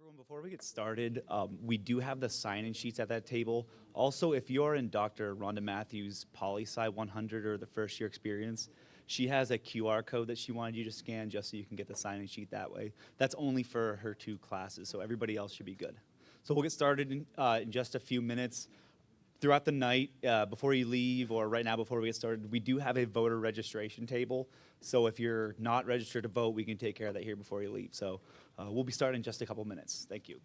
everyone, before we get started, we do have the sign-in sheets at that table. Also, if you're in Dr. Rhonda Matthews' Poli-Sci 100 or the first year experience, she has a QR code that she wanted you to scan just so you can get the sign-in sheet that way. That's only for her 2 classes, so everybody else should be good. So we'll get started in just a few minutes. Throughout the night, before you leave or right now before we get started, we do have a voter registration table. So if you're not registered to vote, we can take care of that here before you leave. So we'll be starting in just a couple minutes. Thank you.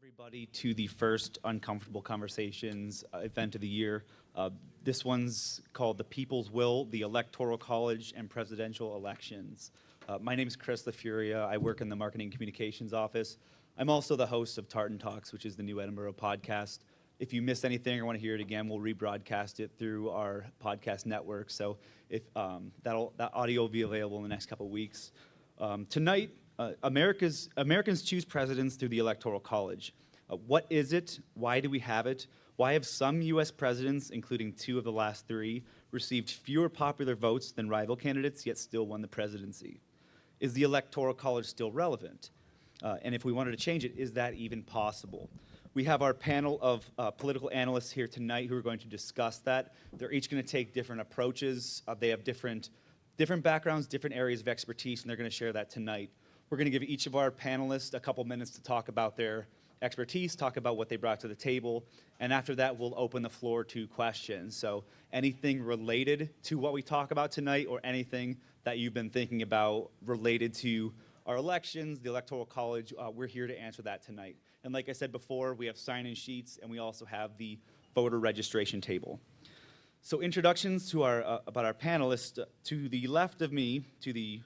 Everybody to the first Uncomfortable Conversations event of the year. This one's called The People's Will, the Electoral College and Presidential Elections. My name is Chris LaFuria. I work in the Marketing Communications office. I'm also the host of Tartan Talks, which is the new Edinboro podcast. If you missed anything or want to hear it again, we'll rebroadcast it through our podcast network. So if that audio will be available in the next couple of weeks. Tonight, Americans choose presidents through the Electoral College. What is it? Why do we have it? Why have some U.S. presidents, including 2 of the last 3, received fewer popular votes than rival candidates, yet still won the presidency? Is the Electoral College still relevant? And if we wanted to change it, is that even possible? We have our panel of political analysts here tonight who are going to discuss that. They're each going to take different approaches. They have different backgrounds, different areas of expertise, and they're going to share that tonight. We're going to give each of our panelists a couple minutes to talk about their expertise, talk about what they brought to the table, and after that, we'll open the floor to questions. So anything related to what we talk about tonight or anything that you've been thinking about related to our elections, the Electoral College, we're here to answer that tonight. And like I said before, we have sign-in sheets, and we also have the voter registration table. So introductions to about our panelists. To the left of me, to the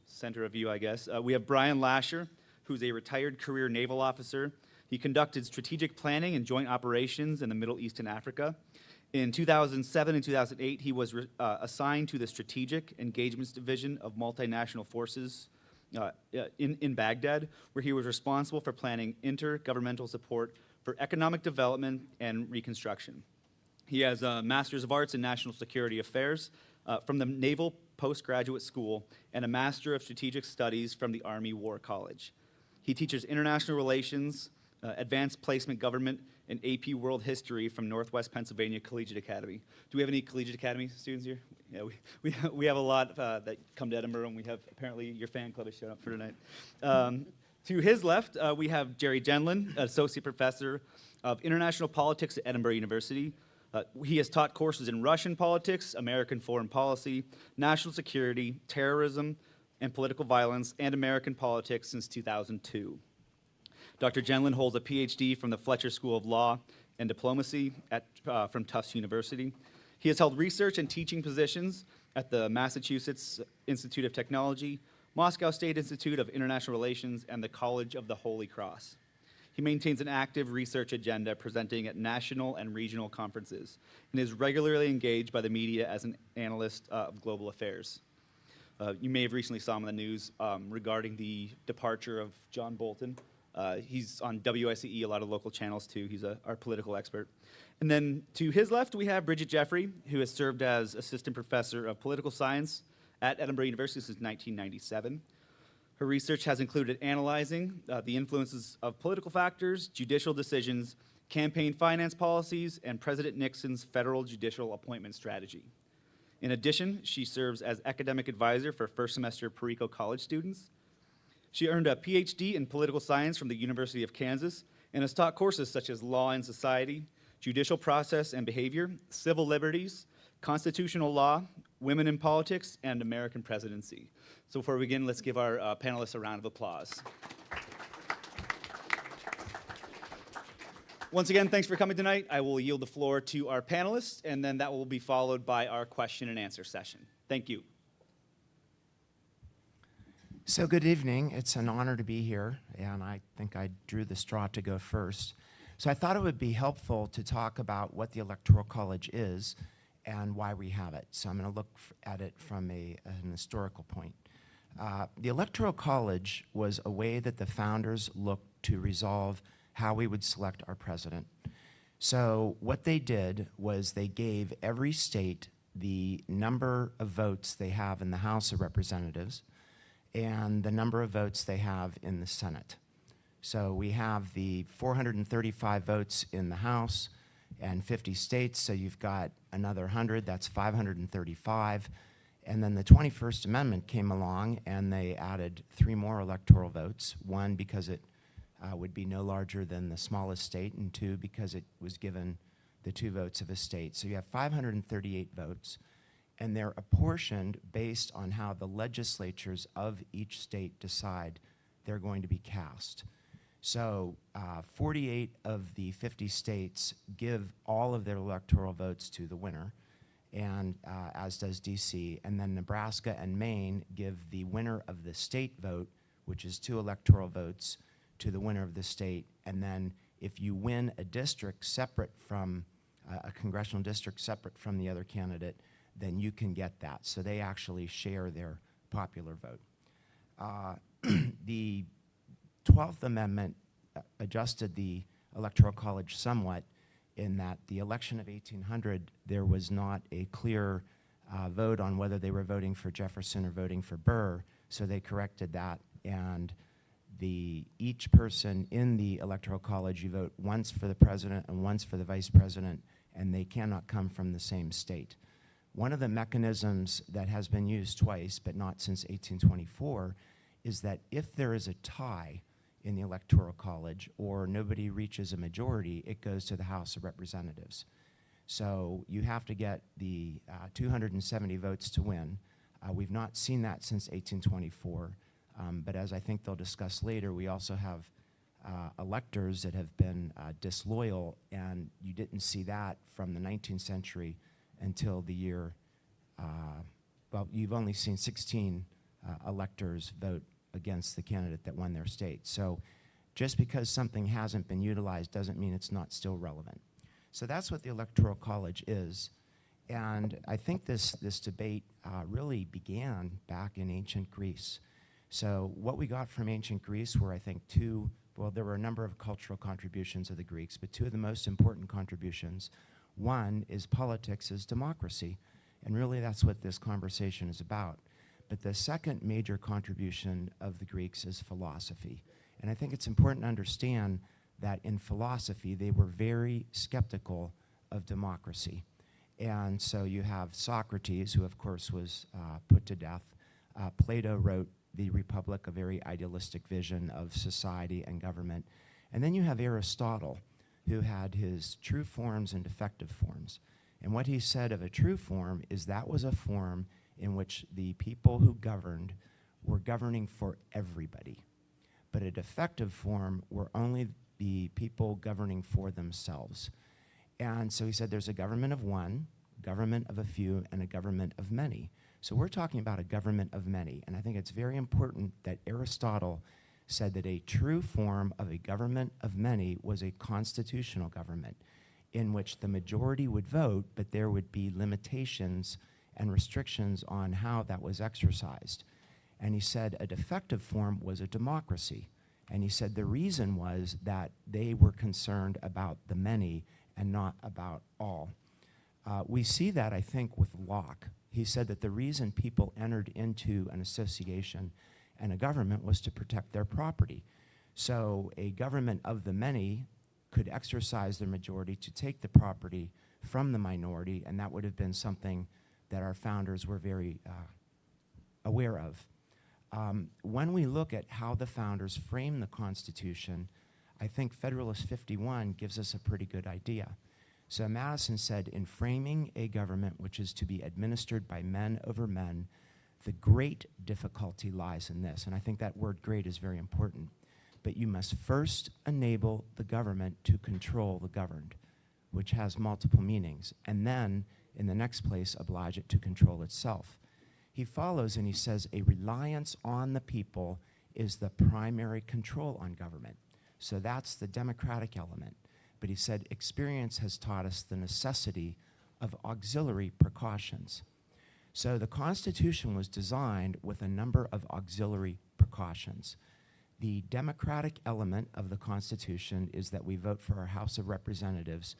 center of you, I guess, we have Brian Lasher, who's a retired career naval officer. He conducted strategic planning and joint operations in the Middle East and Africa. In 2007 and 2008, he was assigned to the Strategic Engagements Division of Multinational Forces in Baghdad, where he was responsible for planning intergovernmental support for economic development and reconstruction. He has a Master's of Arts in National Security Affairs from the Naval Postgraduate School and a Master of Strategic Studies from the Army War College. He teaches international relations, advanced placement government, and AP World History from Northwest Pennsylvania Collegiate Academy. Do we have any Collegiate Academy students here? Yeah, we have a lot that come to Edinboro, and we have apparently your fan club has shown up for tonight. To his left, we have Gerry Gendlin, Associate Professor of International Politics at Edinboro University. He has taught courses in Russian politics, American foreign policy, national security, terrorism and political violence, and American politics since 2002. Dr. Gendlin holds a Ph.D. from the Fletcher School of Law and Diplomacy from Tufts University. He has held research and teaching positions at the Massachusetts Institute of Technology, Moscow State Institute of International Relations, and the College of the Holy Cross. He maintains an active research agenda presenting at national and regional conferences and is regularly engaged by the media as an analyst of global affairs. You may have recently saw him in the news regarding the departure of John Bolton. He's on WICE, a lot of local channels too. He's our political expert. And then to his left, we have Bridget Jeffrey, who has served as Assistant Professor of Political Science at Edinboro University since 1997. Her research has included analyzing the influences of political factors, judicial decisions, campaign finance policies, and President Nixon's federal judicial appointment strategy. In addition, she serves as academic advisor for first semester Perico College students. She earned a Ph.D. in political science from the University of Kansas and has taught courses such as law and society, judicial process and behavior, civil liberties, constitutional law, women in politics, and American presidency. So before we begin, let's give our panelists a round of applause. Once again, thanks for coming tonight. I will yield the floor to our panelists, and then that will be followed by our question and answer session. Thank you. So good evening. It's an honor to be here, and I think I drew the straw to go first. So I thought it would be helpful to talk about what the Electoral College is and why we have it. So I'm going to look at it from an historical point. The Electoral College was a way that the founders looked to resolve how we would select our president. So what they did was they gave every state the number of votes they have in the House of Representatives and the number of votes they have in the Senate. So we have the 435 votes in the House and 50 states, so you've got another 100, that's 535. And then the 21st Amendment came along and they added 3 more electoral votes, 1 because it would be no larger than the smallest state, and 2 because it was given the 2 votes of a state. So you have 538 votes, and they're apportioned based on how the legislatures of each state decide they're going to be cast. So 48 of the 50 states give all of their electoral votes to the winner, and as does DC, and then Nebraska and Maine give the winner of the state vote, which is 2 electoral votes, to the winner of the state. And then if you win a district separate from, a congressional district separate from the other candidate, then you can get that. So they actually share their popular vote. The 12th Amendment adjusted the Electoral College somewhat in that the election of 1800, there was not a clear vote on whether they were voting for Jefferson or voting for Burr, so they corrected that, and each person in the Electoral College, you vote once for the president and once for the vice president, and they cannot come from the same state. One of the mechanisms that has been used twice, but not since 1824, is that if there is a tie in the Electoral College or nobody reaches a majority, it goes to the House of Representatives. So you have to get the 270 votes to win. We've not seen that since 1824. But as I think they'll discuss later, we also have electors that have been disloyal, and you didn't see that from the 19th century until the year, well, you've only seen 16 electors vote against the candidate that won their state. So just because something hasn't been utilized doesn't mean it's not still relevant. So that's what the Electoral College is. And I think this debate really began back in ancient Greece. So what we got from ancient Greece were, I think, there were a number of cultural contributions of the Greeks, but 2 of the most important contributions. One is politics is democracy, and really that's what this conversation is about. But the second major contribution of the Greeks is philosophy. And I think it's important to understand that in philosophy, they were very skeptical of democracy. And so you have Socrates, who of course was put to death. Plato wrote The Republic, a very idealistic vision of society and government. And then you have Aristotle, who had his true forms and defective forms. And what he said of a true form is that was a form in which the people who governed were governing for everybody. But a defective form were only the people governing for themselves. And so he said there's a government of one, government of a few, and a government of many. So we're talking about a government of many, and I think it's very important that Aristotle said that a true form of a government of many was a constitutional government in which the majority would vote, but there would be limitations and restrictions on how that was exercised. And he said a defective form was a democracy. And he said the reason was that they were concerned about the many and not about all. We see that, I think, with Locke. He said that the reason people entered into an association and a government was to protect their property. So a government of the many could exercise their majority to take the property from the minority, and that would have been something that our founders were very aware of. When we look at how the founders framed the Constitution, I think Federalist 51 gives us a pretty good idea. So Madison said, in framing a government which is to be administered by men over men, the great difficulty lies in this. And I think that word great is very important. But you must first enable the government to control the governed, which has multiple meanings, and then, in the next place, oblige it to control itself. He follows and he says, a reliance on the people is the primary control on government. So that's the democratic element. But he said, experience has taught us the necessity of auxiliary precautions. So the Constitution was designed with a number of auxiliary precautions. The democratic element of the Constitution is that we vote for our House of Representatives,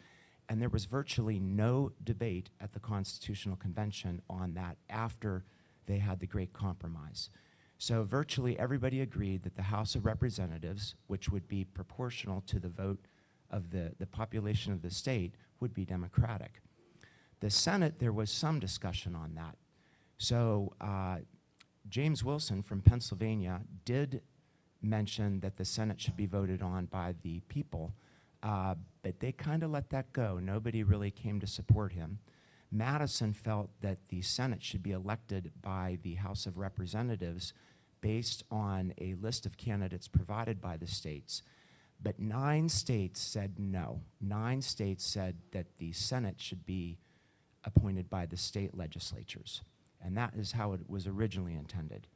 and there was virtually no debate at the Constitutional Convention on that after they had the Great Compromise. So virtually everybody agreed that the House of Representatives, which would be proportional to the vote of the population of the state, would be democratic. The Senate, there was some discussion on that. So James Wilson from Pennsylvania did mention that the Senate should be voted on by the people, but they kind of let that go. Nobody really came to support him. Madison felt that the Senate should be elected by the House of Representatives based on a list of candidates provided by the states. But 9 states said no. 9 states said that the Senate should be appointed by the state legislatures. And that is how it was originally intended.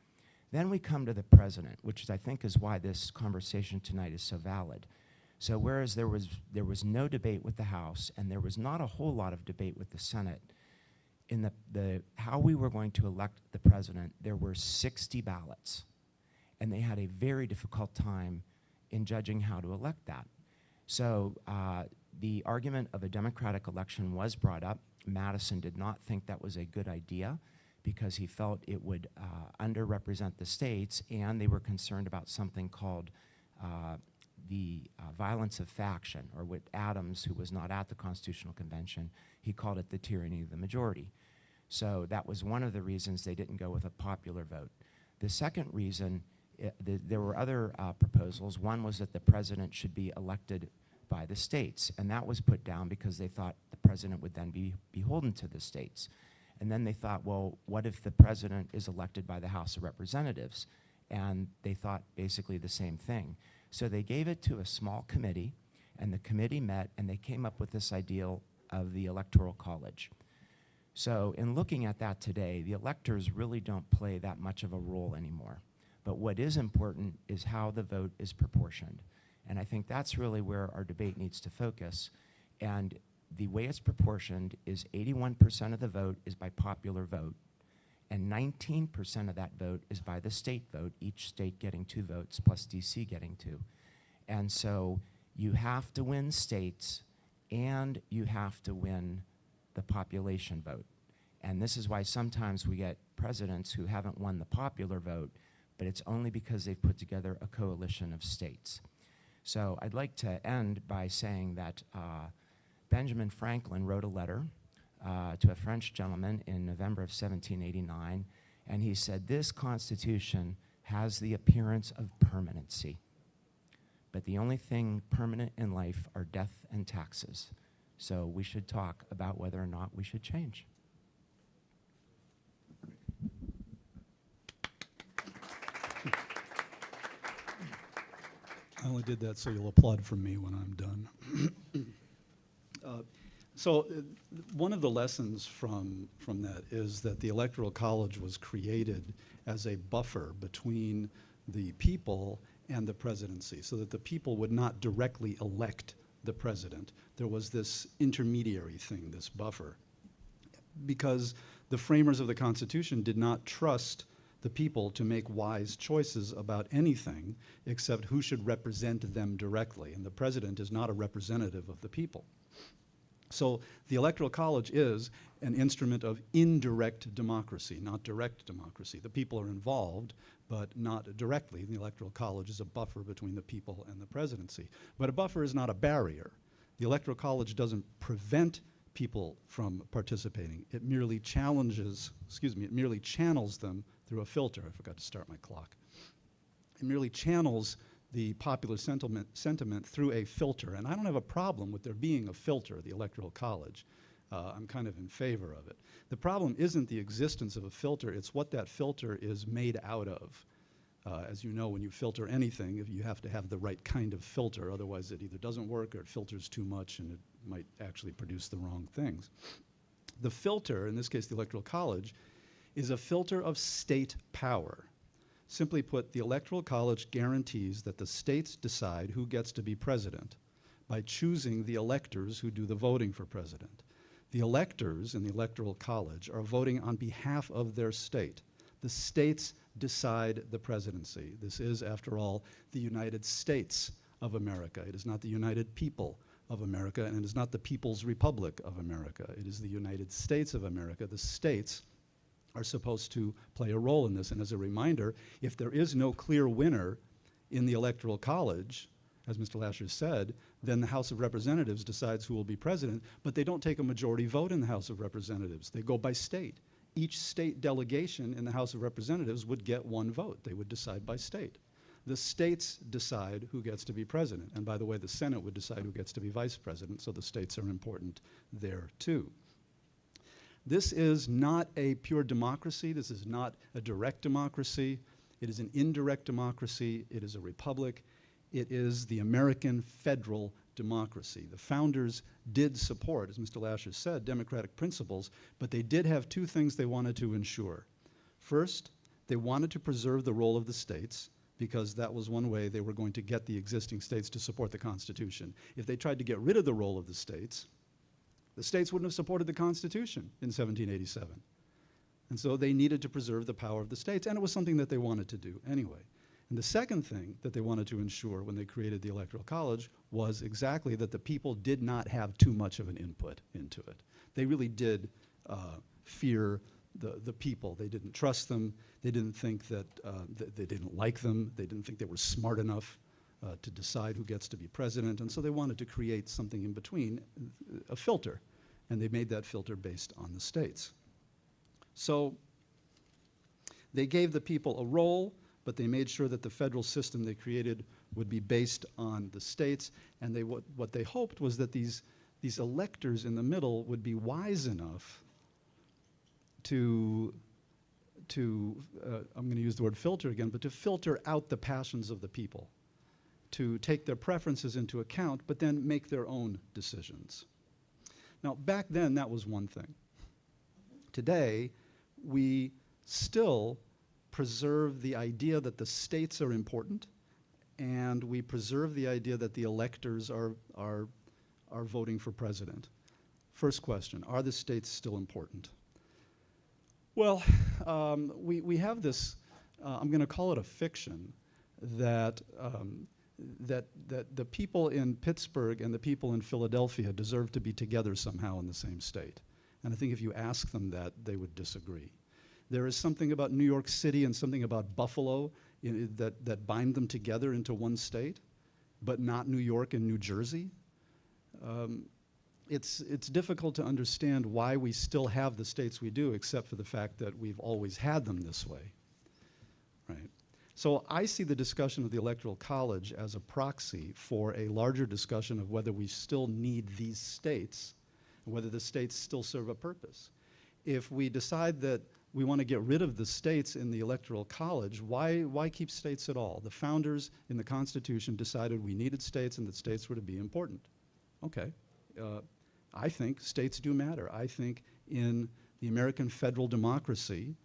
Then we come to the president, which I think is why this conversation tonight is so valid. So whereas there was no debate with the House and there was not a whole lot of debate with the Senate, in how we were going to elect the president, there were 60 ballots. And they had a very difficult time in judging how to elect that. So the argument of a democratic election was brought up. Madison did not think that was a good idea because he felt it would underrepresent the states, and they were concerned about something called the violence of faction, or what Adams, who was not at the Constitutional Convention, he called it the tyranny of the majority. So that was one of the reasons they didn't go with a popular vote. The second reason, there were other proposals. One was that the president should be elected by the states, and that was put down because they thought the president would then be beholden to the states. And then they thought, well, what if the president is elected by the House of Representatives? And they thought basically the same thing. So they gave it to a small committee, and the committee met, and they came up with this ideal of the Electoral College. So in looking at that today, the electors really don't play that much of a role anymore. But what is important is how the vote is proportioned. And I think that's really where our debate needs to focus. And the way it's proportioned is 81% of the vote is by popular vote, and 19% of that vote is by the state vote, each state getting 2 votes plus DC getting 2. And so you have to win states and you have to win the population vote. And this is why sometimes we get presidents who haven't won the popular vote, but it's only because they've put together a coalition of states. So I'd like to end by saying that Benjamin Franklin wrote a letter to a French gentleman in November of 1789, and he said, this Constitution has the appearance of permanency, but the only thing permanent in life are death and taxes. So we should talk about whether or not we should change. I only did that so you'll applaud for me when I'm done. One of the lessons from that is that the Electoral College was created as a buffer between the people and the presidency, so that the people would not directly elect the president. There was this intermediary thing, this buffer, because the framers of the Constitution did not trust the people to make wise choices about anything except who should represent them directly, and the president is not a representative of the people. So the Electoral College is an instrument of indirect democracy, not direct democracy. The people are involved, but not directly. The Electoral College is a buffer between the people and the presidency. But a buffer is not a barrier. The Electoral College doesn't prevent people from participating. It merely challenges, it merely channels them through a filter. I forgot to start my clock. It merely channels the popular sentiment through a filter. And I don't have a problem with there being a filter, the Electoral College. I'm kind of in favor of it. The problem isn't the existence of a filter, it's what that filter is made out of. As you know, when you filter anything, you have to have the right kind of filter, otherwise it either doesn't work or it filters too much and it might actually produce the wrong things. The filter, in this case the Electoral College, is a filter of state power. Simply put, the Electoral College guarantees that the states decide who gets to be president by choosing the electors who do the voting for president. The electors in the Electoral College are voting on behalf of their state. The states decide the presidency. This is, after all, the United States of America. It is not the United People of America, and it is not the People's Republic of America. It is the United States of America. The states are supposed to play a role in this. And as a reminder, if there is no clear winner in the Electoral College, as Mr. Lasher said, then the House of Representatives decides who will be president, but they don't take a majority vote in the House of Representatives. They go by state. Each state delegation in the House of Representatives would get one vote. They would decide by state. The states decide who gets to be president. And by the way, the Senate would decide who gets to be vice president, so the states are important there too. This is not a pure democracy. This is not a direct democracy. It is an indirect democracy. It is a republic. It is the American federal democracy. The founders did support, as Mr. Lasher said, democratic principles, but they did have two things they wanted to ensure. First, they wanted to preserve the role of the states, because that was one way they were going to get the existing states to support the Constitution. If they tried to get rid of the role of the states wouldn't have supported the Constitution in 1787. And so they needed to preserve the power of the states, and it was something that they wanted to do anyway. And the second thing that they wanted to ensure when they created the Electoral College was exactly that the people did not have too much of an input into it. They really did fear the people. They didn't trust them. They didn't think that they didn't like them. They didn't think they were smart enough to decide who gets to be president. And so they wanted to create something in between, a filter. And they made that filter based on the states. So they gave the people a role, but they made sure that the federal system they created would be based on the states. And what they hoped was that these electors in the middle would be wise enough to I'm going to use the word filter again, but to filter out the passions of the people, to take their preferences into account, but then make their own decisions. Now, back then, that was one thing. Today, we still preserve the idea that the states are important, and we preserve the idea that the electors are voting for president. First question, are the states still important? Well, we have this, I'm going to call it a fiction, that the people in Pittsburgh and the people in Philadelphia deserve to be together somehow in the same state. And I think if you ask them that, they would disagree. There is something about New York City and something about Buffalo that bind them together into one state, but not New York and New Jersey. It's difficult to understand why we still have the states we do, except for the fact that we've always had them this way, right? So I see the discussion of the Electoral College as a proxy for a larger discussion of whether we still need these states, and whether the states still serve a purpose. If we decide that we want to get rid of the states in the Electoral College, why keep states at all? The founders in the Constitution decided we needed states and that states were to be important. Okay. I think states do matter. I think in the American federal democracy,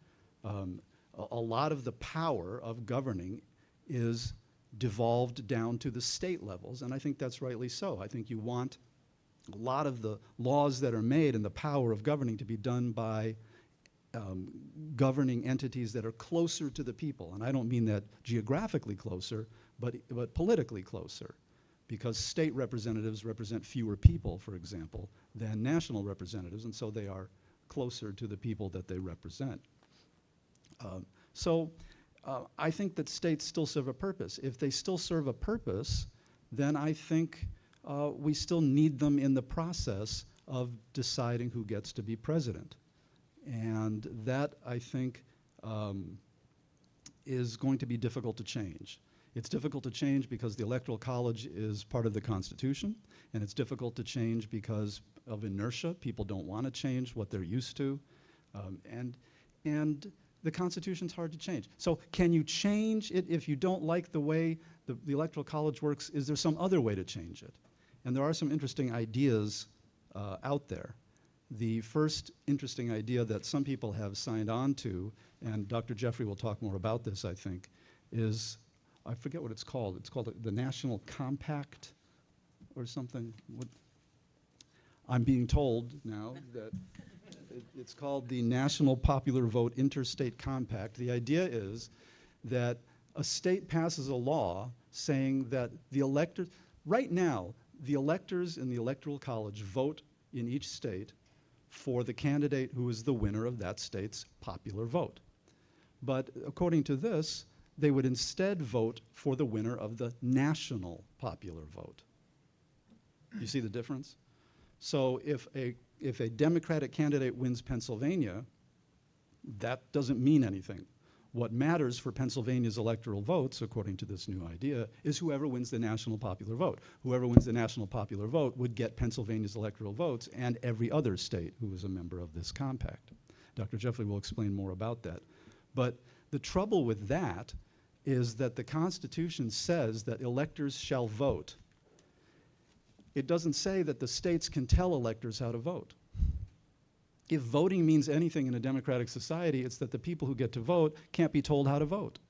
a lot of the power of governing is devolved down to the state levels, and I think that's rightly so. I think you want a lot of the laws that are made and the power of governing to be done by governing entities that are closer to the people. And I don't mean that geographically closer, but politically closer. because state representatives represent fewer people, for example, than national representatives, and so they are closer to the people that they represent. I think that states still serve a purpose. If they still serve a purpose, then I think we still need them in the process of deciding who gets to be president. And that, I think, is going to be difficult to change. It's difficult to change because the Electoral College is part of the Constitution, and it's difficult to change because of inertia. People don't want to change what they're used to, and the Constitution's hard to change. So can you change it if you don't like the way the Electoral College works? Is there some other way to change it? And there are some interesting ideas out there. The first interesting idea that some people have signed on to, and Dr. Jeffrey will talk more about this, I think, is, I forget what it's called. It's called the National Compact or something. I'm being told now that it's called the National Popular Vote Interstate Compact. The idea is that a state passes a law saying that the electors, right now, the electors in the Electoral College vote in each state for the candidate who is the winner of that state's popular vote. But according to this, they would instead vote for the winner of the national popular vote. You see the difference? So if a Democratic candidate wins Pennsylvania, that doesn't mean anything. What matters for Pennsylvania's electoral votes, according to this new idea, is whoever wins the national popular vote. Whoever wins the national popular vote would get Pennsylvania's electoral votes and every other state who is a member of this compact. Dr. Jeffrey will explain more about that. But the trouble with that is that the Constitution says that electors shall vote. It doesn't say that the states can tell electors how to vote. If voting means anything in a democratic society, it's that the people who get to vote can't be told how to vote.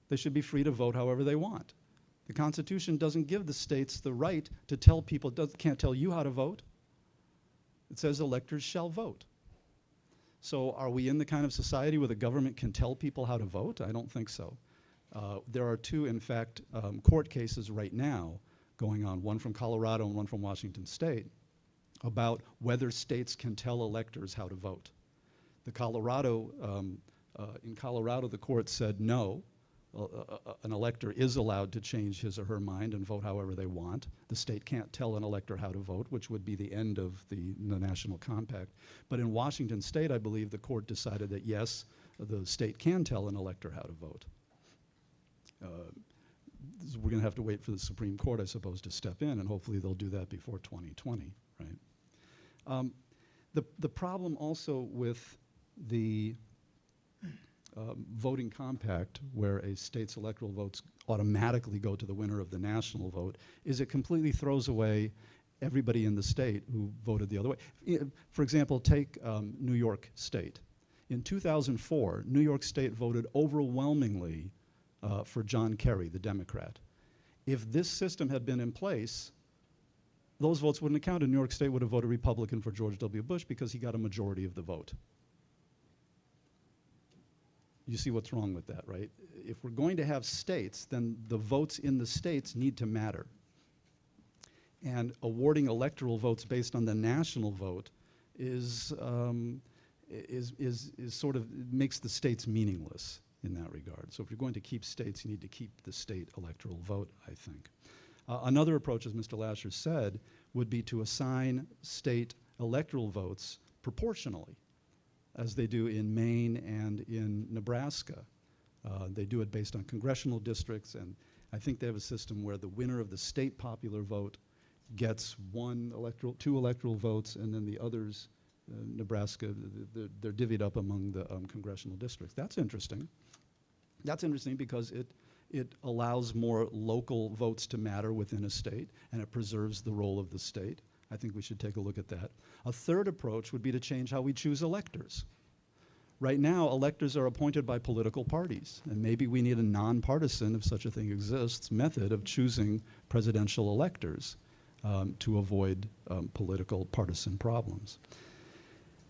They should be free to vote however they want. The Constitution doesn't give the states the right to tell people, can't tell you how to vote. It says electors shall vote. So are we in the kind of society where the government can tell people how to vote? I don't think so. There are two, in fact, court cases right now going on, one from Colorado and one from Washington State, about whether states can tell electors how to vote. In Colorado, the court said no, an elector is allowed to change his or her mind and vote however they want. The state can't tell an elector how to vote, which would be the end of the National Compact. But in Washington State, I believe the court decided that yes, the state can tell an elector how to vote. We're going to have to wait for the Supreme Court, I suppose, to step in, and hopefully they'll do that before 2020, right? The problem also with the voting compact, where a state's electoral votes automatically go to the winner of the national vote, is it completely throws away everybody in the state who voted the other way. For example, take New York State. In 2004, New York State voted overwhelmingly for John Kerry, the Democrat. If this system had been in place, those votes wouldn't have counted. New York State would have voted Republican for George W. Bush because he got a majority of the vote. You see what's wrong with that, right? If we're going to have states, then the votes in the states need to matter. And awarding electoral votes based on the national vote is sort of makes the states meaningless in that regard. So if you're going to keep states, you need to keep the state electoral vote, I think. Another approach, as Mr. Lasher said, would be to assign state electoral votes proportionally, as they do in Maine and in Nebraska. They do it based on congressional districts, and I think they have a system where the winner of the state popular vote gets two electoral votes, and then the others, Nebraska, they're divvied up among the congressional districts. That's interesting. That's interesting because it allows more local votes to matter within a state, and it preserves the role of the state. I think we should take a look at that. A third approach would be to change how we choose electors. Right now, electors are appointed by political parties, and maybe we need a nonpartisan, if such a thing exists, method of choosing presidential electors to avoid political partisan problems.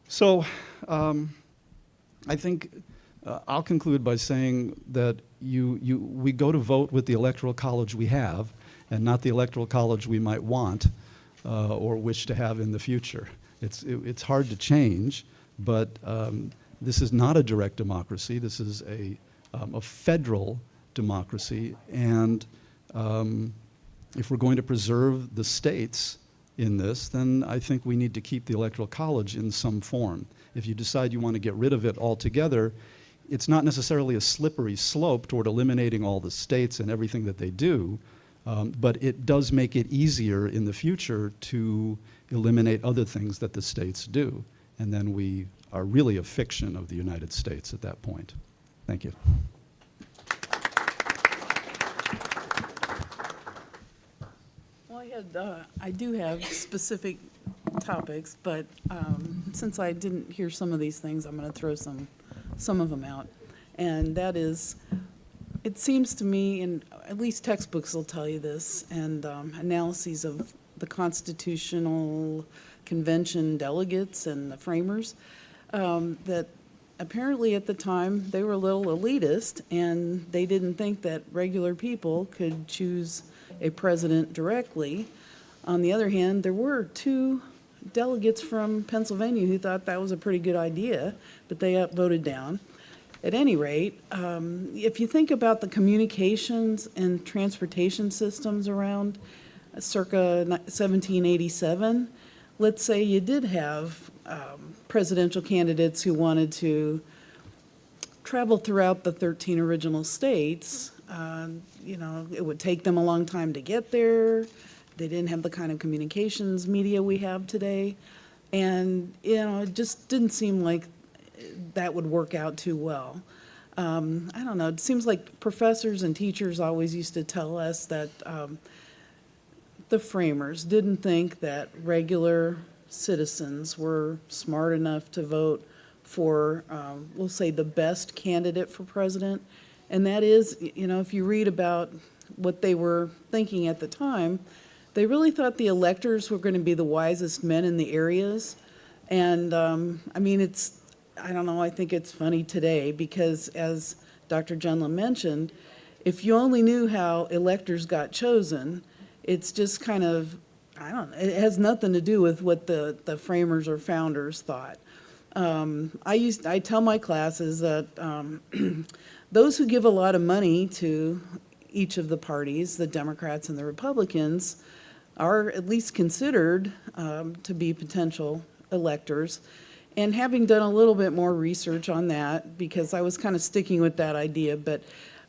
So I think I'll conclude by saying that we go to vote with the Electoral College we have, and not the Electoral College we might want or wish to have in the future. It's hard to change, but this is not a direct democracy. This is a federal democracy, and if we're going to preserve the states in this, then I think we need to keep the Electoral College in some form. If you decide you want to get rid of it altogether, it's not necessarily a slippery slope toward eliminating all the states and everything that they do, but it does make it easier in the future to eliminate other things that the states do. And then we are really a fiction of the United States at that point. Thank you. Well, I do have specific topics, but since I didn't hear some of these things, I'm going to throw some of them out. And that is, it seems to me, and at least textbooks will tell you this, and analyses of the Constitutional Convention delegates and the framers, that apparently at the time they were a little elitist, and they didn't think that regular people could choose a president directly. On the other hand, there were 2 delegates from Pennsylvania who thought that was a pretty good idea, but they got voted down. At any rate, if you think about the communications and transportation systems around circa 1787, let's say you did have presidential candidates who wanted to travel throughout the 13 original states. You know, it would take them a long time to get there. They didn't have the kind of communications media we have today. And, you know, it just didn't seem like that would work out too well. I don't know, it seems like professors and teachers always used to tell us that the framers didn't think that regular citizens were smart enough to vote for, we'll say, the best candidate for president. And that is, you know, if you read about what they were thinking at the time, they really thought the electors were going to be the wisest men in the areas. And I mean, I don't know, I think it's funny today because, as Dr. Gendlin mentioned, if you only knew how electors got chosen, it's just kind of, I don't know, it has nothing to do with what the framers or founders thought. I tell my classes that those who give a lot of money to each of the parties, the Democrats and the Republicans, are at least considered to be potential electors. And having done a little bit more research on that, because I was kind of sticking with that idea, but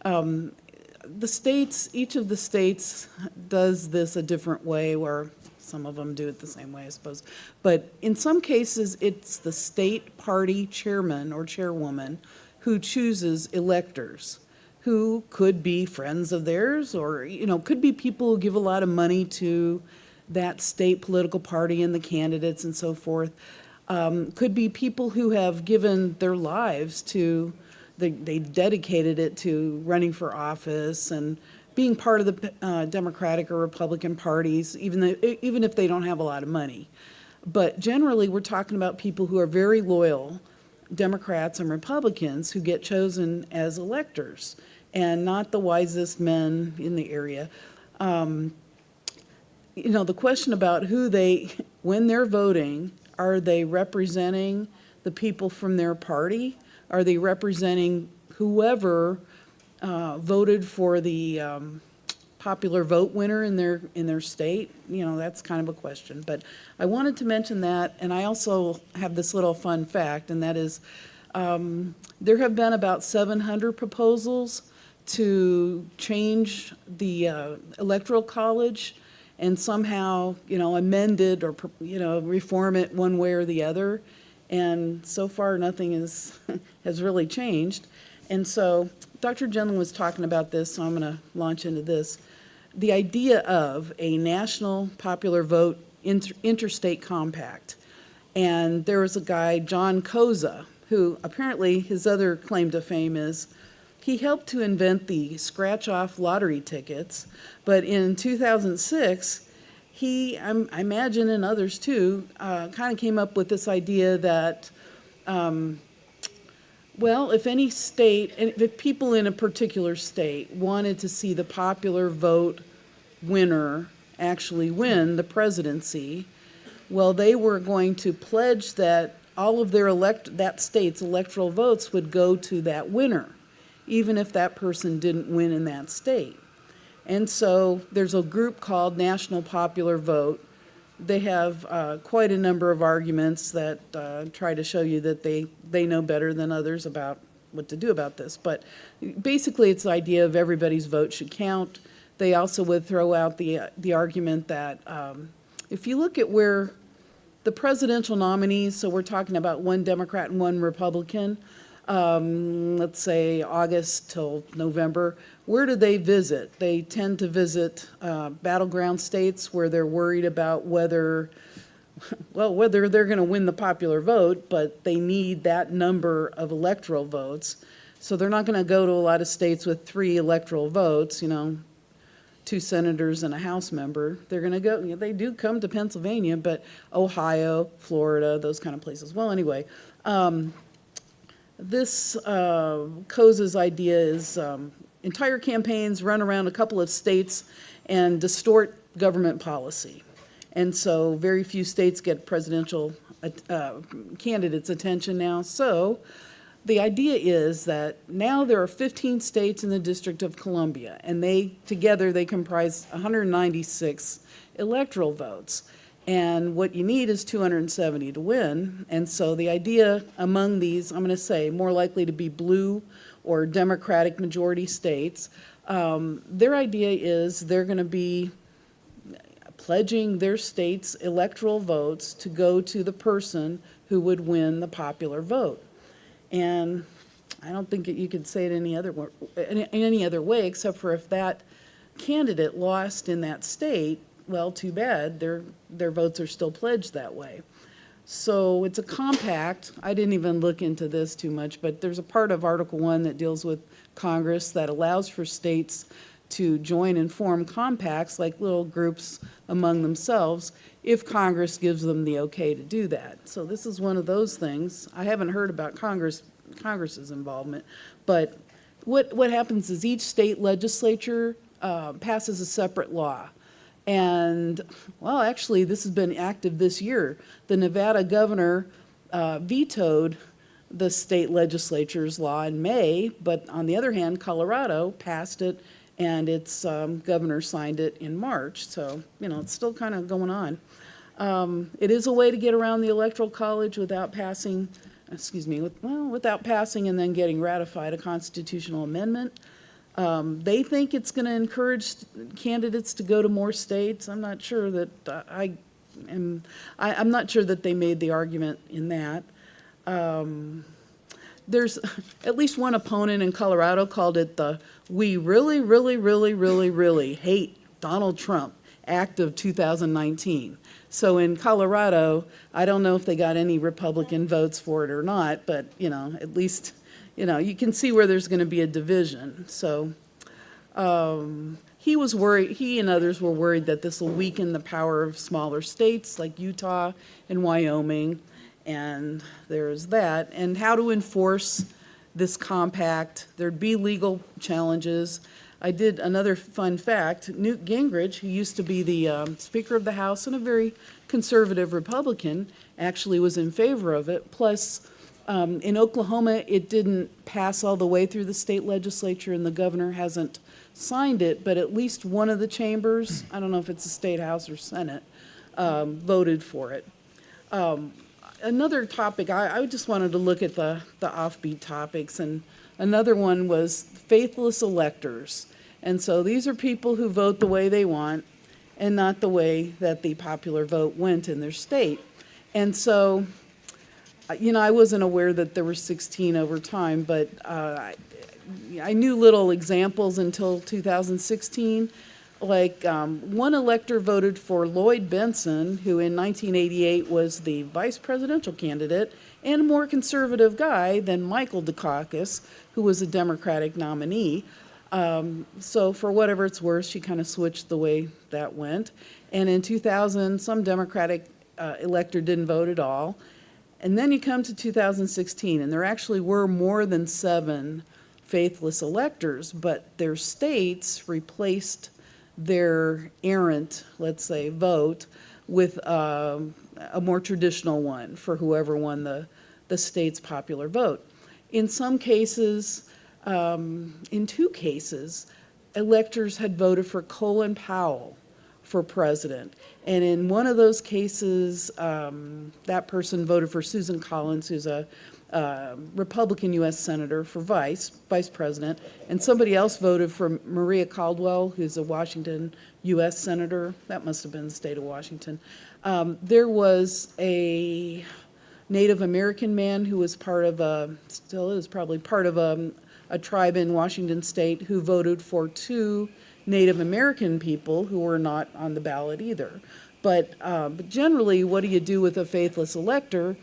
the states, each of the states does this a different way, where some of them do it the same way, I suppose. But in some cases, it's the state party chairman or chairwoman who chooses electors, who could be friends of theirs, or, you know, could be people who give a lot of money to that state political party and the candidates and so forth. Could be people who have given their lives to, they dedicated it to running for office and being part of the Democratic or Republican parties, even if they don't have a lot of money. But generally, we're talking about people who are very loyal, Democrats and Republicans, who get chosen as electors, and not the wisest men in the area. You know, the question about who they, when they're voting, are they representing the people from their party? Are they representing whoever voted for the popular vote winner in their state? You know, that's kind of a question. But I wanted to mention that, and I also have this little fun fact, and that is there have been about 700 proposals to change the Electoral College and somehow, you know, amend it or, you know, reform it one way or the other. And so far, nothing has really changed. And so Dr. Gendlin was talking about this, so I'm going to launch into this. The idea of a national popular vote interstate compact. And there was a guy, John Koza, who apparently his other claim to fame is he helped to invent the scratch-off lottery tickets. But in 2006, he, I imagine, and others too, kind of came up with this idea that, well, if any state, and if people in a particular state wanted to see the popular vote winner actually win the presidency, well, they were going to pledge that all of their that state's electoral votes would go to that winner, even if that person didn't win in that state. And so there's a group called National Popular Vote. They have quite a number of arguments that try to show you that they know better than others about what to do about this. But basically it's the idea of everybody's vote should count. They also would throw out the argument that if you look at where the presidential nominees, so we're talking about one Democrat and one Republican, let's say August till November, where do they visit? They tend to visit battleground states where they're worried about whether they're going to win the popular vote, but they need that number of electoral votes. So they're not going to go to a lot of states with 3 electoral votes, 2 senators and a House member. They're going to go, they do come to Pennsylvania, but Ohio, Florida, those kind of places. Well, anyway, this Coza's idea is entire campaigns run around a couple of states and distort government policy. And so very few states get presidential candidates' attention now. So the idea is that now there are 15 states in the District of Columbia, and together they comprise 196 electoral votes. And what you need is 270 to win. And so the idea among these, I'm going to say, more likely to be blue or Democratic majority states, their idea is they're going to be pledging their state's electoral votes to go to the person who would win the popular vote. And I don't think you could say it any other way except for if that candidate lost in that state, well, too bad, their votes are still pledged that way. So it's a compact. I didn't even look into this too much, but there's a part of Article 1 that deals with Congress that allows for states to join and form compacts, like little groups among themselves, if Congress gives them the okay to do that. So this is one of those things. I haven't heard about Congress's involvement, but what happens is each state legislature passes a separate law. And, well, actually, this has been active this year. The Nevada governor vetoed the state legislature's law in May, but on the other hand, Colorado passed it, and its governor signed it in March. So, it's still kind of going on. It is a way to get around the Electoral College without passing, without passing and then getting ratified a constitutional amendment. They think it's going to encourage candidates to go to more states. I'm not sure that I'm not sure that they made the argument in that. There's at least one opponent in Colorado called it the "We really, really, really, really, really hate Donald Trump" Act of 2019. So in Colorado, I don't know if they got any Republican votes for it or not, but at least you can see where there's going to be a division. So he was worried, he and others were worried that this will weaken the power of smaller states like Utah and Wyoming, and there's that. And how to enforce this compact. There'd be legal challenges. I did another fun fact. Newt Gingrich, who used to be the Speaker of the House and a very conservative Republican, actually was in favor of it. Plus, in Oklahoma, it didn't pass all the way through the state legislature, and the governor hasn't signed it, but at least one of the chambers, I don't know if it's the state house or Senate, voted for it. Another topic, I just wanted to look at the offbeat topics, and another one was faithless electors. And so these are people who vote the way they want and not the way that the popular vote went in their state. And so, I wasn't aware that there were 16 over time, but I knew little examples until 2016. Like one elector voted for Lloyd Benson, who in 1988 was the vice presidential candidate and a more conservative guy than Michael Dukakis, who was a Democratic nominee. So for whatever it's worth, she kind of switched the way that went. And in 2000, some Democratic elector didn't vote at all. And then you come to 2016, and there actually were more than 7 faithless electors, but their states replaced their errant, let's say, vote with a more traditional one for whoever won the state's popular vote. In some cases, in 2 cases, electors had voted for Colin Powell for president. And in one of those cases, that person voted for Susan Collins, who's a Republican U.S. Senator for vice president, and somebody else voted for Maria Caldwell, who's a Washington U.S. Senator. That must have been the state of Washington. There was a Native American man who was part of still is probably part of a tribe in Washington state who voted for 2 Native American people who were not on the ballot either. But generally, what do you do with a faithless elector?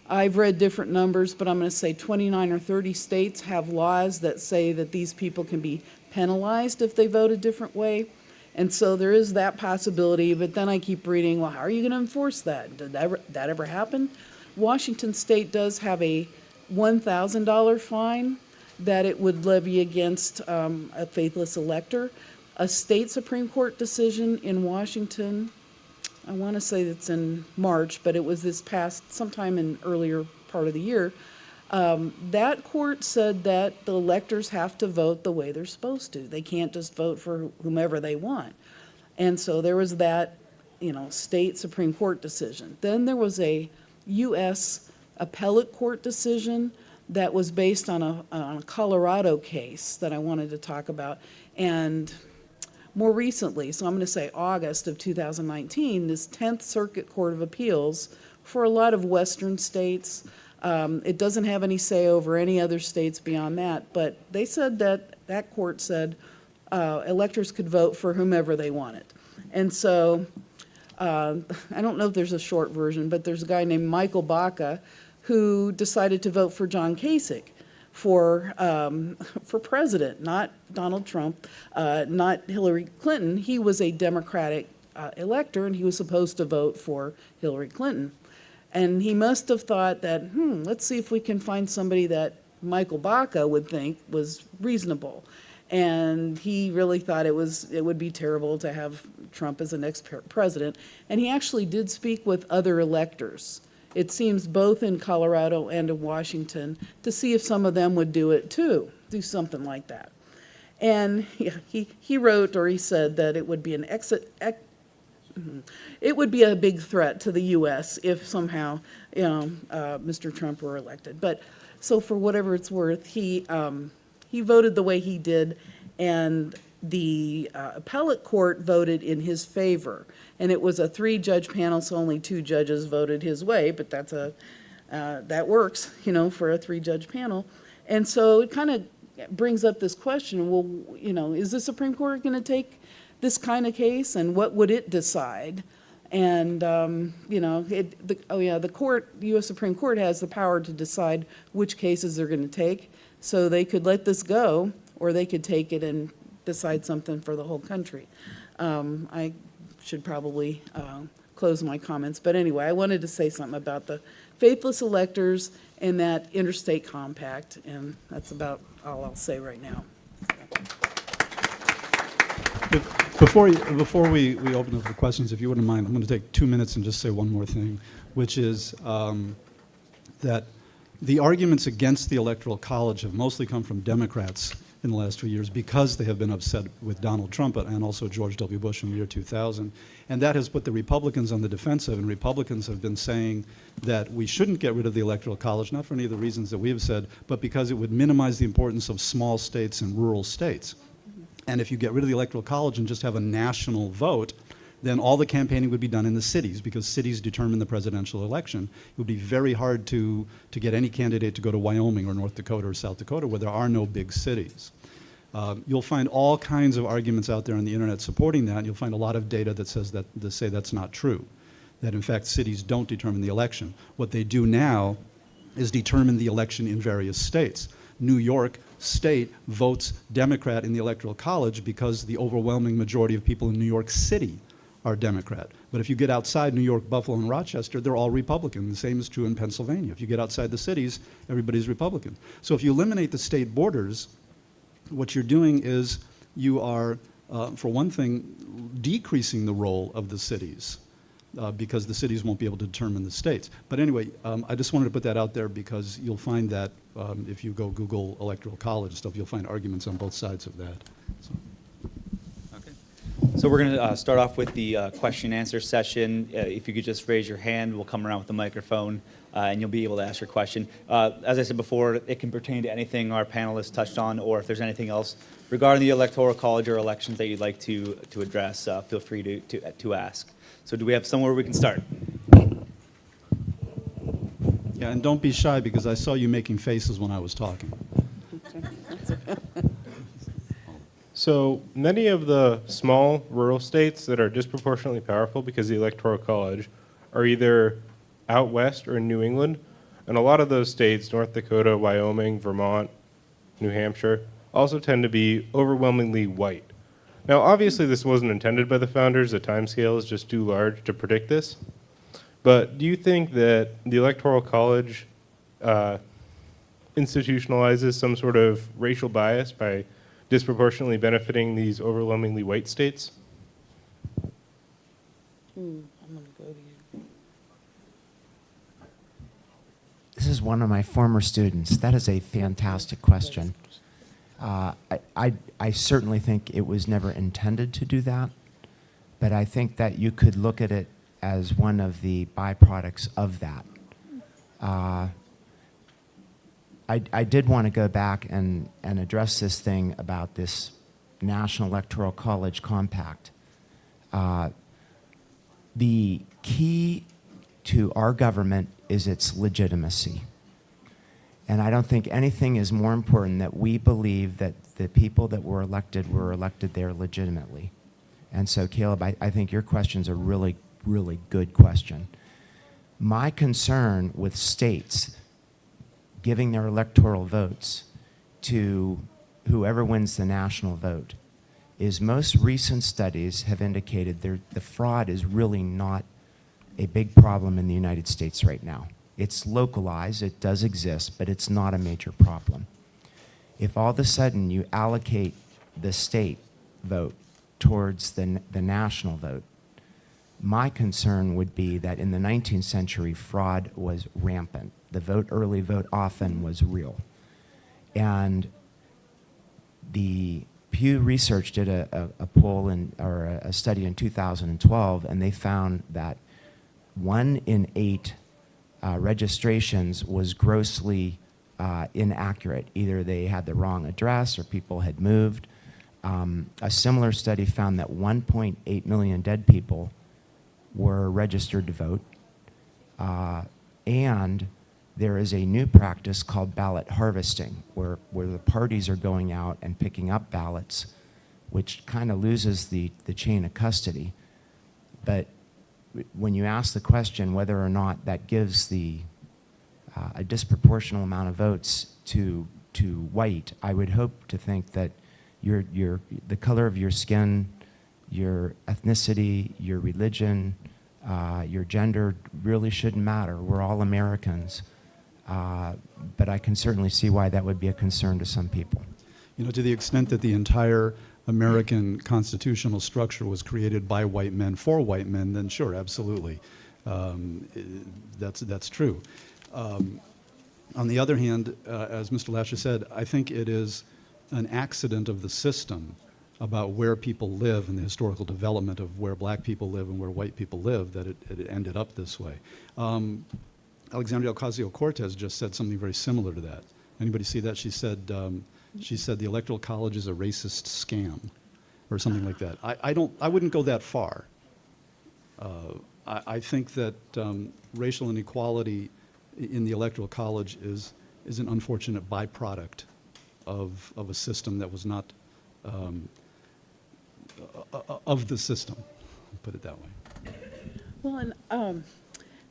I've read different numbers, but I'm going to say 29 or 30 states have laws that say that these people can be penalized if they vote a different way. And so there is that possibility, but then I keep reading, well, how are you going to enforce that? Did that ever happen? Washington state does have a $1,000 fine that it would levy against a faithless elector. A state Supreme Court decision in Washington, I want to say it's in March, but it was this past sometime in earlier part of the year. That court said that the electors have to vote the way they're supposed to. They can't just vote for whomever they want. And so there was that, state Supreme Court decision. Then there was a U.S. appellate court decision that was based on a Colorado case that I wanted to talk about. And more recently, so I'm going to say August of 2019, this 10th Circuit Court of Appeals for a lot of Western states. It doesn't have any say over any other states beyond that, but they said that court said electors could vote for whomever they wanted. And so I don't know if there's a short version, but there's a guy named Michael Baca who decided to vote for John Kasich for president, not Donald Trump, not Hillary Clinton. He was a Democratic elector, and he was supposed to vote for Hillary Clinton. And he must have thought that, let's see if we can find somebody that Michael Baca would think was reasonable. And he really thought it would be terrible to have Trump as the next president. And he actually did speak with other electors, it seems, both in Colorado and in Washington, to see if some of them would do it too, do something like that. And he wrote, or he said, that it would be it would be a big threat to the U.S. if somehow, Mr. Trump were elected. But so for whatever it's worth, he voted the way he did, and the appellate court voted in his favor. And it was a 3-judge panel, so only 2 judges voted his way, but that works, for a 3-judge panel. And so it kind of brings up this question, well, is the Supreme Court going to take this kind of case, and what would it decide? And, the U.S. Supreme Court has the power to decide which cases they're going to take, so they could let this go, or they could take it and decide something for the whole country. I should probably close my comments, but anyway, I wanted to say something about the faithless electors and that interstate compact, and that's about all I'll say right now. Before we open up for questions, if you wouldn't mind, I'm going to take 2 minutes and just say one more thing, which is that the arguments against the Electoral College have mostly come from Democrats in the last 2 years because they have been upset with Donald Trump and also George W. Bush in the year 2000. And that has put the Republicans on the defensive, and Republicans have been saying that we shouldn't get rid of the Electoral College, not for any of the reasons that we have said, but because it would minimize the importance of small states and rural states. And if you get rid of the Electoral College and just have a national vote, then all the campaigning would be done in the cities, because cities determine the presidential election. It would be very hard to get any candidate to go to Wyoming or North Dakota or South Dakota, where there are no big cities. You'll find all kinds of arguments out there on the internet supporting that, and you'll find a lot of data that says that say that's not true, that in fact cities don't determine the election. What they do now is determine the election in various states. New York State votes Democrat in the Electoral College because the overwhelming majority of people in New York City are Democrat. But if you get outside New York, Buffalo, and Rochester, they're all Republican. The same is true in Pennsylvania. If you get outside the cities, everybody's Republican. So if you eliminate the state borders, what you're doing is you are for one thing, decreasing the role of the cities. Because the cities won't be able to determine the states. But anyway, I just wanted to put that out there because you'll find that if you go Google Electoral College stuff, you'll find arguments on both sides of that. So. Okay. So we're going to start off with the question and answer session. If you could just raise your hand, we'll come around with the microphone and you'll be able to ask your question. As I said before, it can pertain to anything our panelists touched on, or if there's anything else regarding the Electoral College or elections that you'd like to address, feel free to ask. So do we have somewhere we can start? Yeah, and don't be shy because I saw you making faces when I was talking. So many of the small rural states that are disproportionately powerful because of the Electoral College are either out west or in New England. And a lot of those states, North Dakota, Wyoming, Vermont, New Hampshire, also tend to be overwhelmingly white. Now, obviously, this wasn't intended by the founders. The timescale is just too large to predict this. But do you think that the Electoral College institutionalizes some sort of racial bias by disproportionately benefiting these overwhelmingly white states? I'm going to go to you. This is one of my former students. That is a fantastic question. I certainly think it was never intended to do that, but I think that you could look at it as one of the byproducts of that. I did want to go back and address this thing about this National Electoral College Compact. The key to our government is its legitimacy. And I don't think anything is more important that we believe that the people that were elected there legitimately. And so, Caleb, I think your question's a really, really good question. My concern with states giving their electoral votes to whoever wins the national vote is most recent studies have indicated the fraud is really not a big problem in the United States right now. It's localized, it does exist, but it's not a major problem. If all of a sudden you allocate the state vote towards the national vote, my concern would be that in the 19th century, fraud was rampant. The vote early, vote often was real. And the Pew Research did a poll or a study in 2012, and they found that 1 in 8 registrations was grossly inaccurate. Either they had the wrong address or people had moved. A similar study found that 1.8 million dead people were registered to vote. And there is a new practice called ballot harvesting, where the parties are going out and picking up ballots, which kind of loses the chain of custody. But when you ask the question whether or not that gives a disproportional amount of votes to white, I would hope to think that the color of your skin, your ethnicity, your religion, your gender really shouldn't matter. We're all Americans. But I can certainly see why that would be a concern to some people. You know, to the extent that the entire American constitutional structure was created by white men for white men, then sure, absolutely. That's true. On the other hand, as Mr. Lasher said, I think it is an accident of the system about where people live and the historical development of where black people live and where white people live that it ended up this way. Alexandria Ocasio-Cortez just said something very similar to that. Anybody see that? She said the Electoral College is a racist scam, or something like that. I wouldn't go that far. I think that racial inequality in the Electoral College is an unfortunate byproduct of a system that was not of the system. Put it that way. Well, and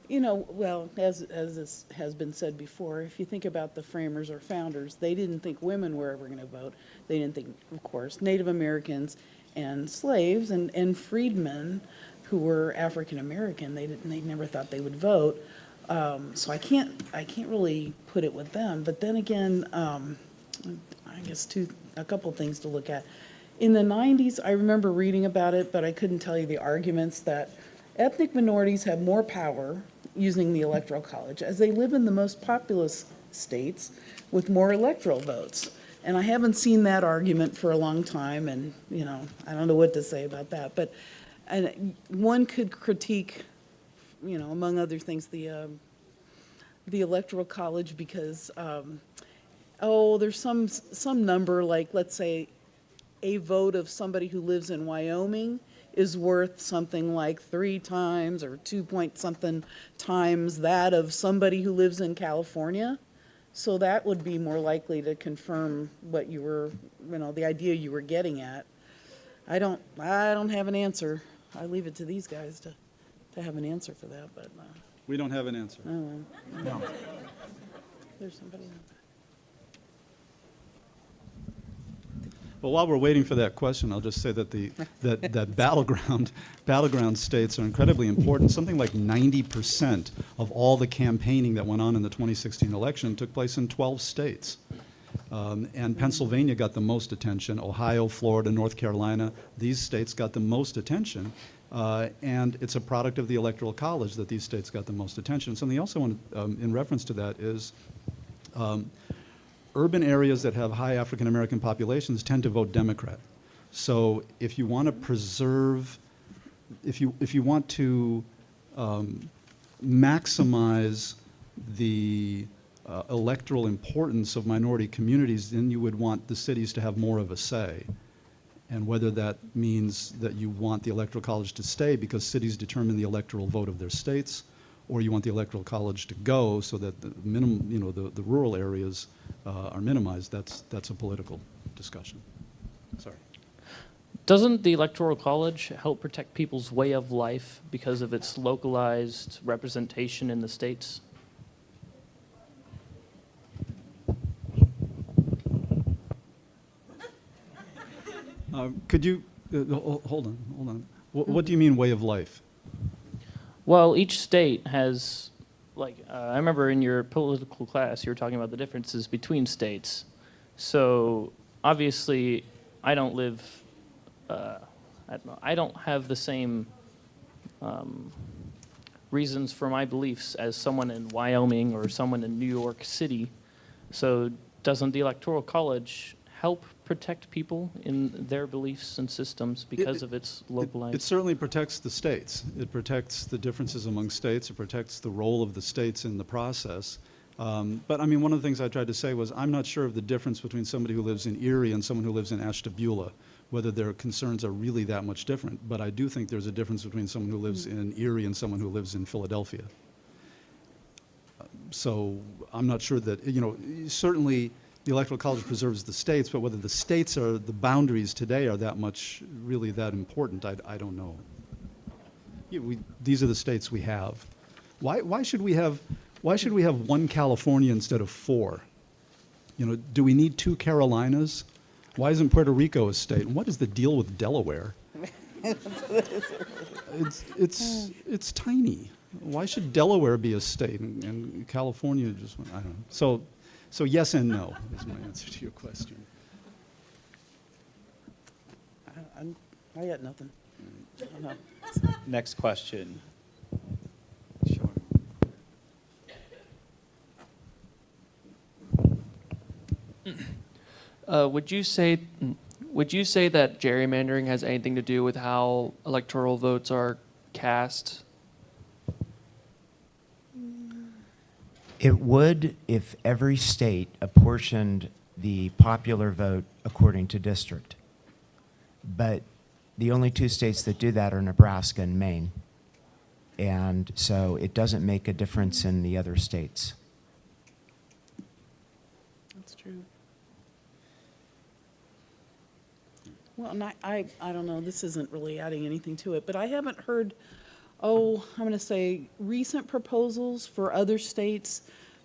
you know, well, as this has been said before, if you think about the framers or founders, they didn't think women were ever going to vote. They didn't think, of course, Native Americans and slaves and freedmen who were African American. They never thought they would vote. So I can't really put it with them. But then again, I guess a couple things to look at. In the 90s, I remember reading about it, but I couldn't tell you the arguments that ethnic minorities have more power using the Electoral College as they live in the most populous states with more electoral votes. And I haven't seen that argument for a long time, and, you know, I don't know what to say about that. But one could critique, you know, among other things, the Electoral College because, there's some number, like, let's say, a vote of somebody who lives in Wyoming is worth something like 3 times or 2 point something times that of somebody who lives in California. So that would be more likely to confirm what you were, you know, the idea you were getting at. I don't have an answer. I leave it to these guys to have an answer for that, but. We don't have an answer. I don't know. No. There's somebody. Well, while we're waiting for that question, I'll just say that that battleground states are incredibly important. Something like 90% of all the campaigning that went on in the 2016 election took place in 12 states. And Pennsylvania got the most attention. Ohio, Florida, North Carolina, these states got the most attention. And it's a product of the Electoral College that these states got the most attention. Something else I want to, in reference to that is, urban areas that have high African American populations tend to vote Democrat. So if you want to preserve, if you want to maximize the electoral importance of minority communities, then you would want the cities to have more of a say. And whether that means that you want the Electoral College to stay because cities determine the electoral vote of their states, or you want the Electoral College to go so that the minimum, you know, the rural areas are minimized, that's a political discussion. Sorry. Doesn't the Electoral College help protect people's way of life because of its localized representation in the states? Could you, hold on. What do you mean way of life? Well, each state has, like, I remember in your political class, you were talking about the differences between states. So obviously, I don't live, I don't have the same reasons for my beliefs as someone in Wyoming or someone in New York City. So doesn't the Electoral College help protect people in their beliefs and systems because of its localized? It certainly protects the states. It protects the differences among states. It protects the role of the states in the process. But I mean, one of the things I tried to say was I'm not sure of the difference between somebody who lives in Erie and someone who lives in Ashtabula, whether their concerns are really that much different. But I do think there's a difference between someone who lives in Erie and someone who lives in Philadelphia. So I'm not sure that, you know, certainly the Electoral College preserves the states, but whether the states are, the boundaries today are that much, really that important, I don't know. Yeah, these are the states we have. Why should we have one California instead of 4? You know, do we need 2 Carolinas? Why isn't Puerto Rico a state? And what is the deal with Delaware? It's tiny. Why should Delaware be a state and California just, I don't know. So yes and no is my answer to your question. I got nothing. I don't know. Next question. Sure. Would you say that gerrymandering has anything to do with how electoral votes are cast? It would if every state apportioned the popular vote according to district. But the only 2 states that do that are Nebraska and Maine. And so it doesn't make a difference in the other states. That's true. Well, and I don't know, this isn't really adding anything to it, but I haven't heard, I'm going to say, recent proposals for other states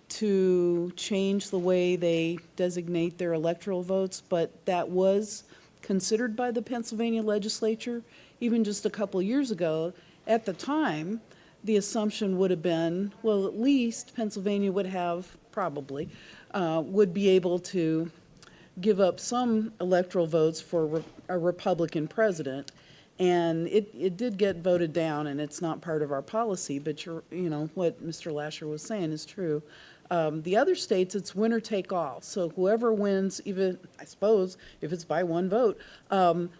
to change the way they designate their electoral votes, but that was considered by the Pennsylvania legislature even just a couple of years ago. At the time, the assumption would have been, well, at least Pennsylvania would have, probably, would be able to give up some electoral votes for a Republican president. And it did get voted down, and it's not part of our policy, but what Mr. Lasher was saying is true. The other states, it's winner take all. So whoever wins, even, I suppose, if it's by one vote,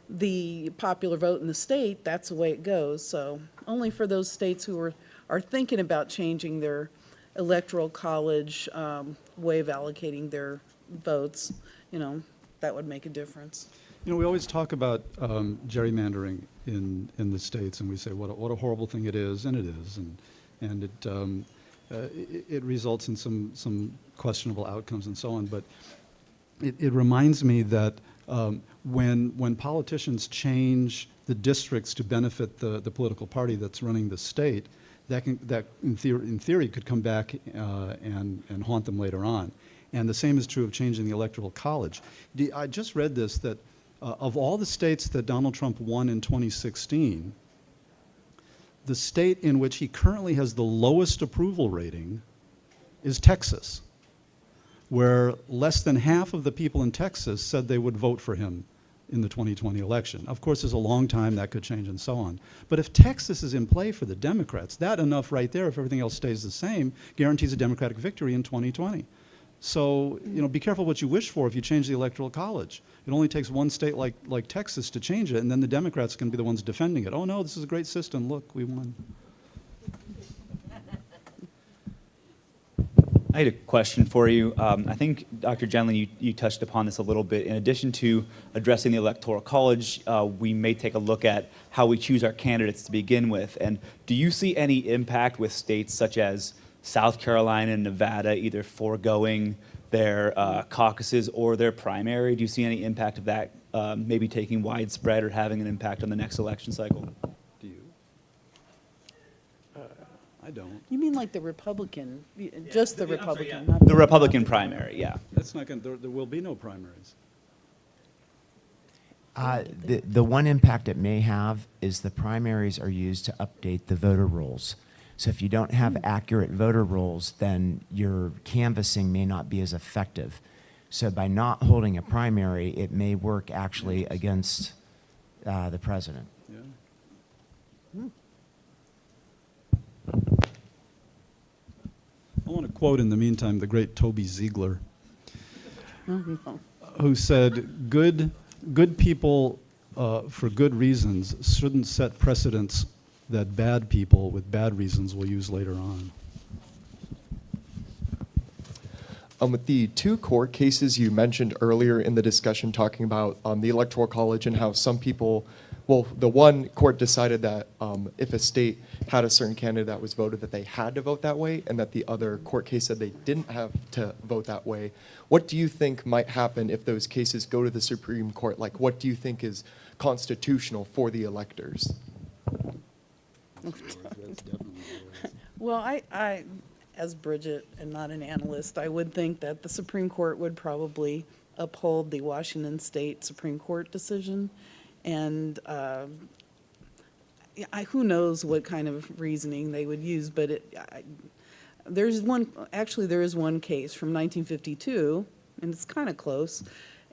the popular vote in the state, that's the way it goes. So only for those states who are thinking about changing their electoral college way of allocating their votes, that would make a difference. We always talk about gerrymandering in the states, and we say what a horrible thing it is, and it is, and it results in some questionable outcomes and so on. But it reminds me that when politicians change the districts to benefit the political party that's running the state, that in theory could come back and haunt them later on. And the same is true of changing the Electoral College. I just read this, that of all the states that Donald Trump won in 2016, the state in which he currently has the lowest approval rating is Texas, where less than half of the people in Texas said they would vote for him in the 2020 election. Of course, there's a long time that could change and so on. But if Texas is in play for the Democrats, that enough right there, if everything else stays the same, guarantees a Democratic victory in 2020. So, be careful what you wish for if you change the Electoral College. It only takes one state like Texas to change it, and then the Democrats can be the ones defending it. Oh, no, this is a great system. Look, we won. I had a question for you. I think, Dr. Gendlin, you touched upon this a little bit. In addition to addressing the Electoral College, we may take a look at how we choose our candidates to begin with. And do you see any impact with states such as South Carolina and Nevada either foregoing their caucuses or their primary? Do you see any impact of that maybe taking widespread or having an impact on the next election cycle? Do you? I don't. You mean like the Republican, just the Republican, The Republican primary, yeah. That's not going to, there will be no primaries. The one impact it may have is the primaries are used to update the voter rolls. So if you don't have accurate voter rolls, then your canvassing may not be as effective. So by not holding a primary, it may work actually against the president. Yeah. I want to quote in the meantime the great Toby Ziegler, who said, good people for good reasons shouldn't set precedents that bad people with bad reasons will use later on. With the two court cases you mentioned earlier in the discussion talking about the Electoral College and how some people, well, the one court decided that if a state had a certain candidate that was voted that they had to vote that way, and that the other court case said they didn't have to vote that way. What do you think might happen if those cases go to the Supreme Court? Like, what do you think is constitutional for the electors? Well, I, as Bridget and not an analyst, I would think that the Supreme Court would probably uphold the Washington State Supreme Court decision. And who knows what kind of reasoning they would use, but there is one case from 1952, and it's kind of close.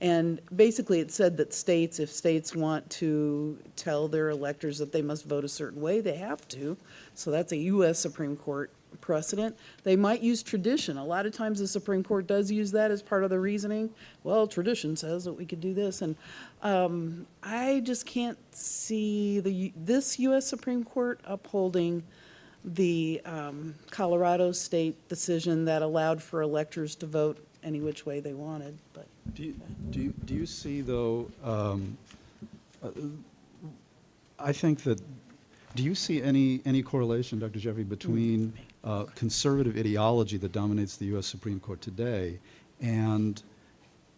And basically it said that if states want to tell their electors that they must vote a certain way, they have to. So that's a U.S. Supreme Court precedent. They might use tradition. A lot of times the Supreme Court does use that as part of the reasoning. Well, tradition says that we could do this. And I just can't see this U.S. Supreme Court upholding the Colorado state decision that allowed for electors to vote any which way they wanted. But Do you see, though, I think that, do you see any correlation, Dr. Jeffrey, between conservative ideology that dominates the U.S. Supreme Court today and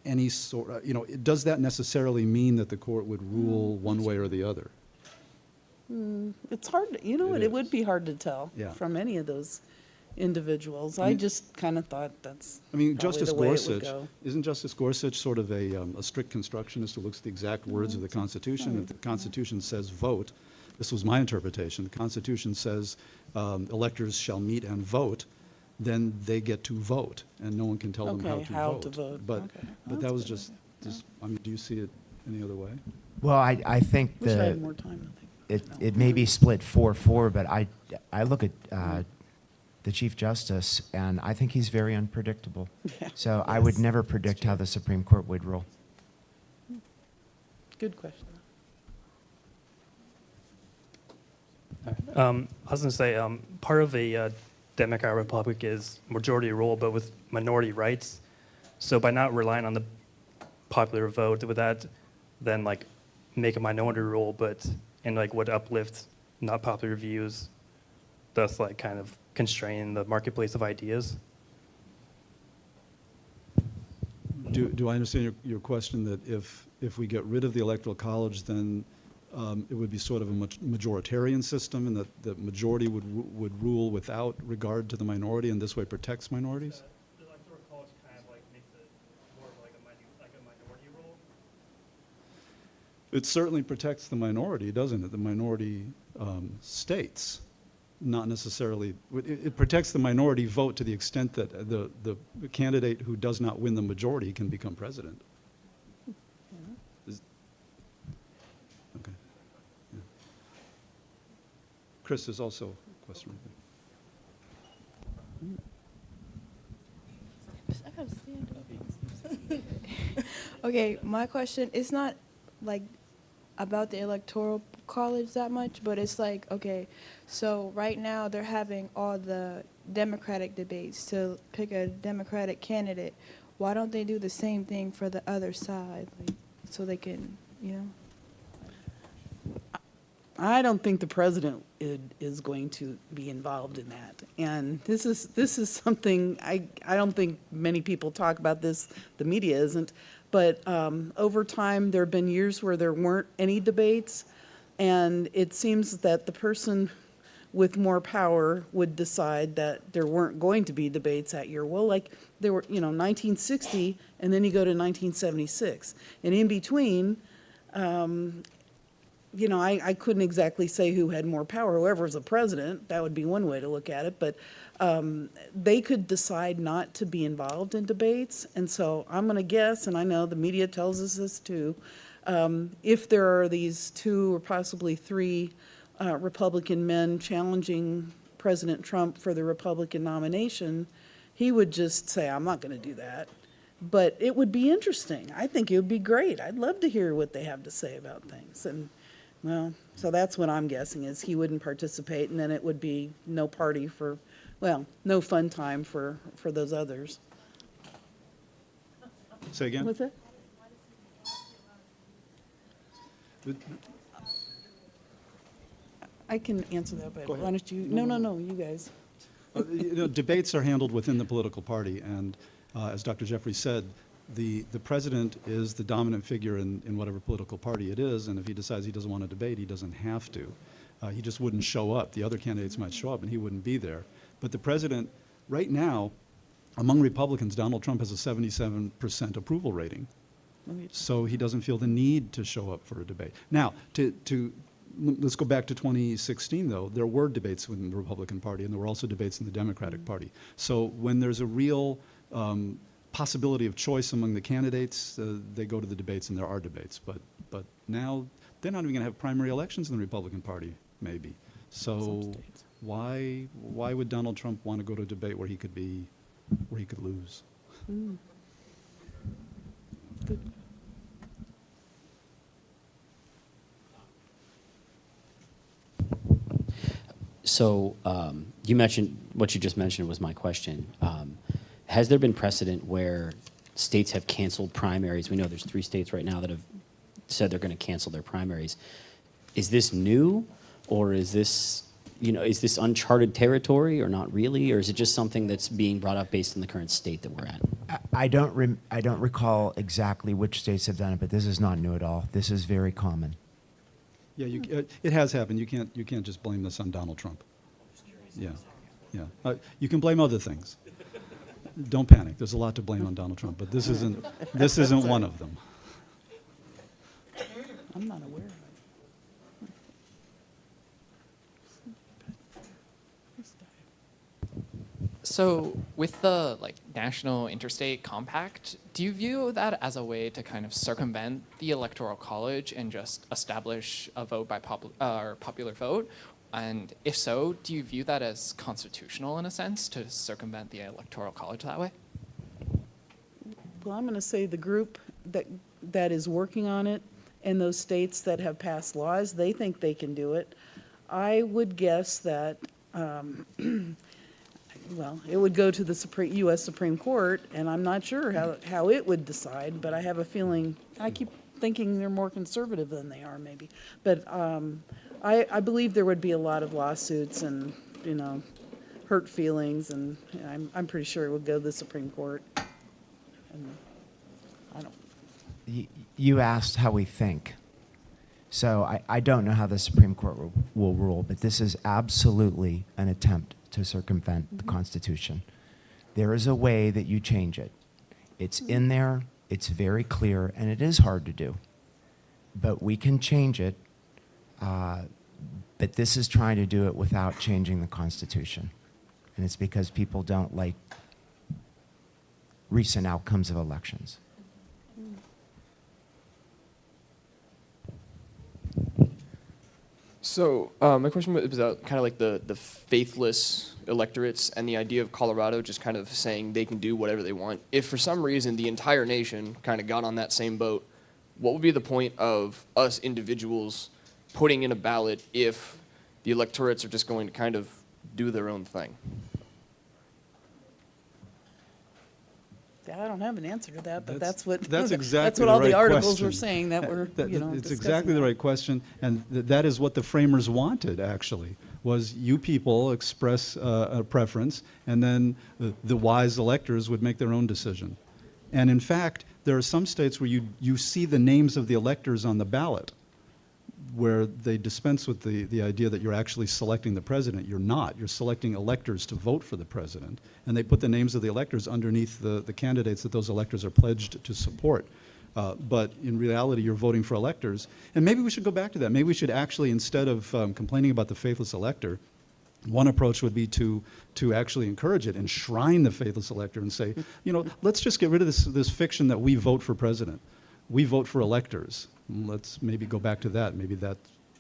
any sort, does that necessarily mean that the court would rule one way or the other? it's hard, it would is. be hard to tell Yeah. from any of those individuals. I I mean- just kind of thought that's I mean, probably Justice the way it would Gorsuch, go. isn't Justice Gorsuch sort of a strict constructionist who looks at the exact words of the Constitution? If the Constitution says vote, this was my interpretation, the Constitution says electors shall meet and vote, then they get to vote, and no one can tell them Okay, how to vote. how to vote. But, Okay. but that was just Do you see it any other way? Well, I think Wish I had more time to think. it may be split 4-4, but I look at the Chief Justice, and I think he's very unpredictable. Yeah. So I would never predict how the Supreme Court would rule. Good question. I was going to say, part of a Democrat republic is majority rule, but with minority rights. So by not relying on the popular vote, would that then like make a minority rule, but and like would uplift not popular views, thus like kind of constrain the marketplace of ideas? Do I understand your question that if we get rid of the Electoral College, then it would be sort of a majoritarian system, and that the majority would rule without regard to the minority, and this way protects minorities? The Electoral College kind of like makes it more of like a minority rule. It certainly protects the minority, doesn't it? The minority states, not necessarily. It protects the minority vote to the extent that the candidate who does not win the majority can become president. Okay. Yeah. Chris, there's also a question right there. Okay, my question is not like about the Electoral College that much, but it's like, okay, so right now they're having all the Democratic debates to pick a Democratic candidate. Why don't they do the same thing for the other side, like, so they can, you know? I don't think the president is going to be involved in that. And this is something, I don't think many people talk about this, the media isn't, but over time, there have been years where there weren't any debates, and it seems that the person with more power would decide that there weren't going to be debates that year. Well, like there were, 1960, and then you go to 1976. And in between, I couldn't exactly say who had more power. Whoever was the president, that would be one way to look at it. But they could decide not to be involved in debates. And so I'm going to guess, and I know the media tells us this too, if there are these 2 or possibly 3 Republican men challenging President Trump for the Republican nomination, he would just say, I'm not going to do that. But it would be interesting. I think it would be great. I'd love to hear what they have to say about things. And well, so that's what I'm guessing, is he wouldn't participate, and then it would be no party for, well, no fun time for those others. Say again? What's that? I can answer that, but Go ahead. why don't you? No, No, you guys. Debates are handled within the political party, and as Dr. Jeffrey said, the president is the dominant figure in whatever political party it is, and if he decides he doesn't want to debate, he doesn't have to. He just wouldn't show up. The other candidates might show up, and he wouldn't be there. But the president, right now, among Republicans, Donald Trump has a 77% approval rating. So he doesn't feel the need to show up for a debate. Now, let's go back to 2016, though. There were debates within the Republican Party, and there were also debates in the Democratic Party. So when there's a real possibility of choice among the candidates, they go to the debates, and there are debates. But now they're not even going to have primary elections in the Republican Party, maybe. So why would Donald Trump want to go to a debate where he could lose? Good. So you mentioned, what you just mentioned was my question. Has there been precedent where states have canceled primaries? We know there's 3 states right now that have said they're going to cancel their primaries. Is this new, or is this uncharted territory, or not really, or is it just something that's being brought up based on the current state that we're at? I don't recall exactly which states have done it, but this is not new at all. This is very common. Yeah, it has happened. You can't just blame this on Donald Trump. Yeah. You can blame other things. Don't panic. There's a lot to blame on Donald Trump, but this isn't one of them. I'm not aware of it. So with the National Interstate Compact, Do you view that as a way to kind of circumvent the Electoral College and just establish a vote by popular vote? And if so, do you view that as constitutional in a sense to circumvent the Electoral College that way? Well, I'm going to say the group that is working on it in those states that have passed laws, they think they can do it. I would guess that, well, it would go to the U.S. Supreme Court, and I'm not sure how it would decide, but I have a feeling, I keep thinking they're more conservative than they are, maybe. But I believe there would be a lot of lawsuits and, you know, hurt feelings, and I'm pretty sure it would go to the Supreme Court. And I don't. You asked how we think. So I don't know how the Supreme Court will rule, but this is absolutely an attempt to circumvent the Constitution. There is a way that you change it. It's in there, it's very clear, and it is hard to do. But we can change it, but this is trying to do it without changing the Constitution. And it's because people don't like recent outcomes of elections. So my question was about kind of like the faithless electorates and the idea of Colorado just kind of saying they can do whatever they want. If for some reason the entire nation kind of got on that same boat, what would be the point of us individuals putting in a ballot if the electorates are just going to kind of do their own thing? I don't have an answer to that, but that's what exactly that's what all the the right articles question. were saying that were, you know, It's discussing exactly the that. right question, and that is what the framers wanted, actually, was you people express a preference, and then the wise electors would make their own decision. And in fact, there are some states where you see the names of the electors on the ballot, where they dispense with the idea that you're actually selecting the president. You're not. You're selecting electors to vote for the president. And they put the names of the electors underneath the candidates that those electors are pledged to support. But in reality, you're voting for electors. And maybe we should go back to that. Maybe we should actually, instead of complaining about the faithless elector, one approach would be to actually encourage it, enshrine the faithless elector and say, you know, let's just get rid of this fiction that we vote for president. We vote for electors. Let's maybe go back to that. Maybe that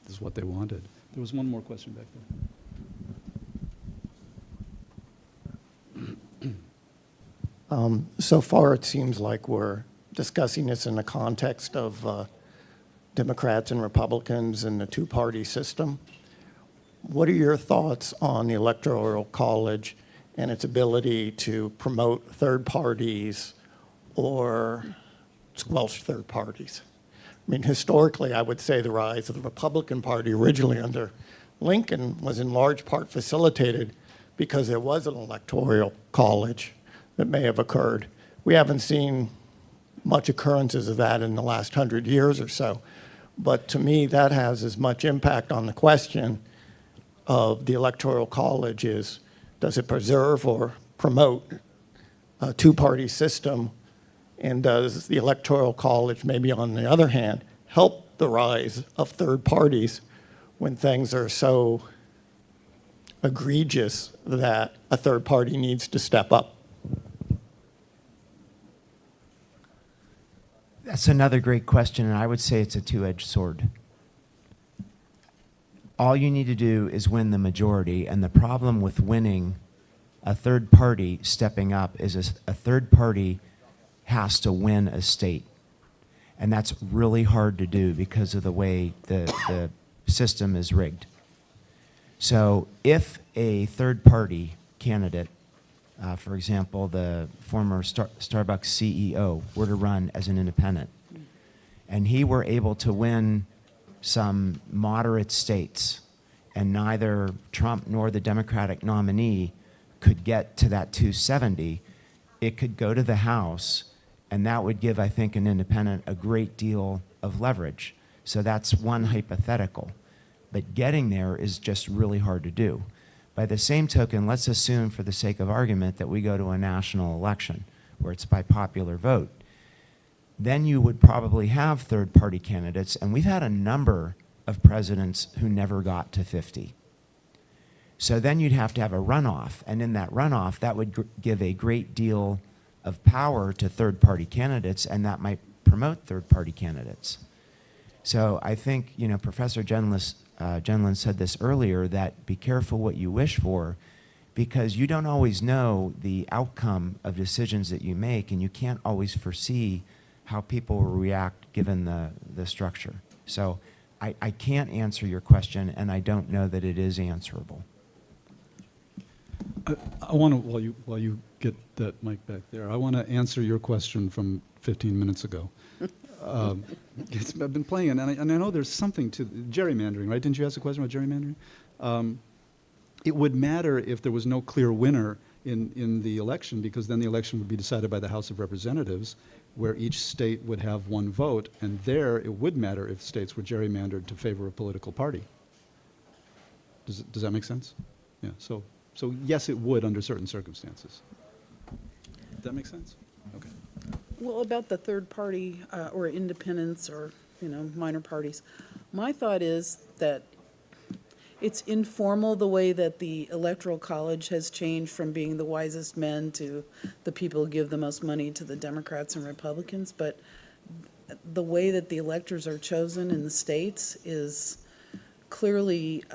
is what they wanted. There was one more question back there. So far, it seems like we're discussing this in the context of Democrats and Republicans and the two-party system. What are your thoughts on the Electoral College and its ability to promote third parties or squelch third parties? I mean, historically, I would say the rise of the Republican Party originally under Lincoln was in large part facilitated because there was an electoral college that may have occurred. We haven't seen much occurrences of that in the last 100 years or so. But to me, that has as much impact on the question of the Electoral College is, does it preserve or promote a two-party system? And does the Electoral College, maybe on the other hand, help the rise of third parties when things are so egregious that a third party needs to step up? That's another great question, and I would say it's a two-edged sword. All you need to do is win the majority, and the problem with winning a third party stepping up is a third party has to win a state. And that's really hard to do because of the way the system is rigged. So if a third party candidate, for example, the former Starbucks CEO, were to run as an independent, and he were able to win some moderate states, and neither Trump nor the Democratic nominee could get to that 270, it could go to the House, and that would give, I think, an independent a great deal of leverage. So that's one hypothetical. But getting there is just really hard to do. By the same token, let's assume for the sake of argument that we go to a national election where it's by popular vote. Then you would probably have third-party candidates, and we've had a number of presidents who never got to 50. So then you'd have to have a runoff, and in that runoff, that would give a great deal of power to third-party candidates, and that might promote third-party candidates. So I think, you know, Professor Gendlin said this earlier, that be careful what you wish for, because you don't always know the outcome of decisions that you make, and you can't always foresee how people will react given the structure. So I can't answer your question, and I don't know that it is answerable. I want to, while you get that mic back there, I want to answer your question from 15 minutes ago. I've been playing it, and I know there's something to gerrymandering, right? Didn't you ask a question about gerrymandering? It would matter if there was no clear winner in the election, because then the election would be decided by the House of Representatives, where each state would have one vote, and there it would matter if states were gerrymandered to favor a political party. Does that make sense? Yeah. So yes, it would under certain circumstances. Does that make sense? Okay. Well, about the third party or independents or, you know, minor parties, my thought is that it's informal the way that the Electoral College has changed from being the wisest men to the people who give the most money to the Democrats and Republicans, but the way that the electors are chosen in the states is clearly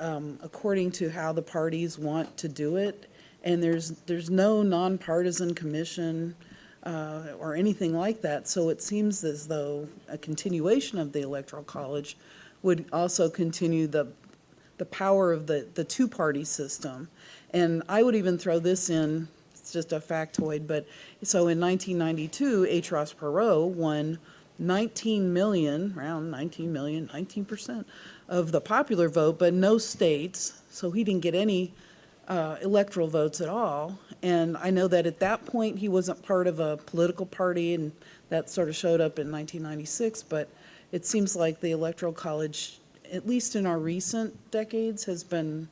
according to how the parties want to do it, and there's no nonpartisan commission or anything like that, so it seems as though a continuation of the Electoral College would also continue the power of the two-party system. And I would even throw this in, it's just a factoid, but so in 1992, H. Ross Perot won 19 million, around 19 million, 19% of the popular vote, but no states, so he didn't get any electoral votes at all. And I know that at that point he wasn't part of a political party, and that sort of showed up in 1996, but it seems like the Electoral College, at least in our recent decades, has been,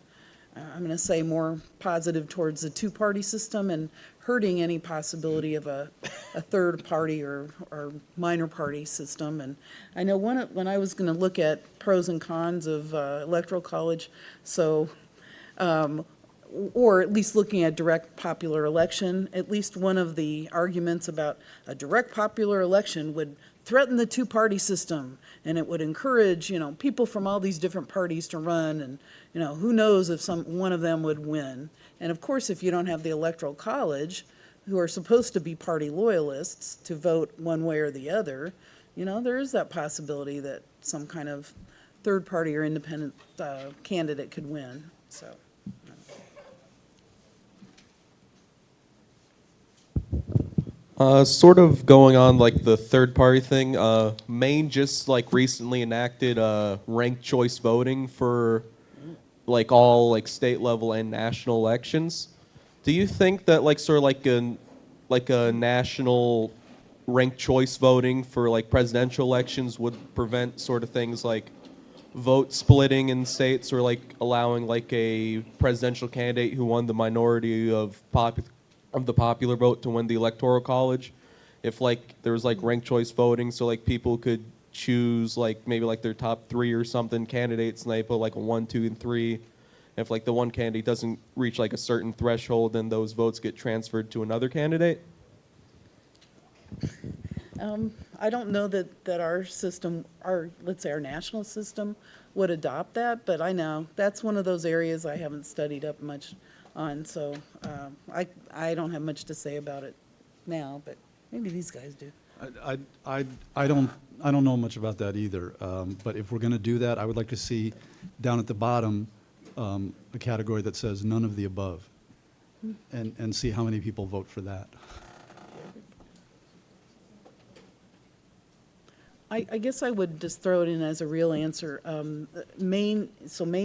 I'm going to say, more positive towards the two-party system and hurting any possibility of a third party or minor party system. And I know when I was going to look at pros and cons of Electoral College, so, or at least looking at direct popular election, at least one of the arguments about a direct popular election would threaten the two-party system, and it would encourage, you know, people from all these different parties to run, and, you know, who knows if one of them would win. And of course, if you don't have the Electoral College, who are supposed to be party loyalists, to vote one way or the other, you know, there is that possibility that some kind of third party or independent candidate could win, so. Sort of going on like the third party thing, Maine just like recently enacted ranked choice voting for like all like state level and national elections. Do you think that like sort of like a national ranked choice voting for like presidential elections would prevent sort of things like vote splitting in states, or like allowing like a presidential candidate who won the minority of the popular vote to win the Electoral College, if like there was like ranked choice voting, so like people could choose like maybe like their top 3 or something candidates, and they put like a 1, 2, and 3. If like the one candidate doesn't reach like a certain threshold, then those votes get transferred to another candidate. I don't know that our system, let's say our national system, would adopt that, but I know that's one of those areas I haven't studied up much on, so I don't have much to say about it now, but maybe these guys do. I don't know much about that either, but if we're going to do that, I would like to see down at the bottom a category that says none of the above, and see how many people vote for that. I guess I would just throw it in as a real answer. Maine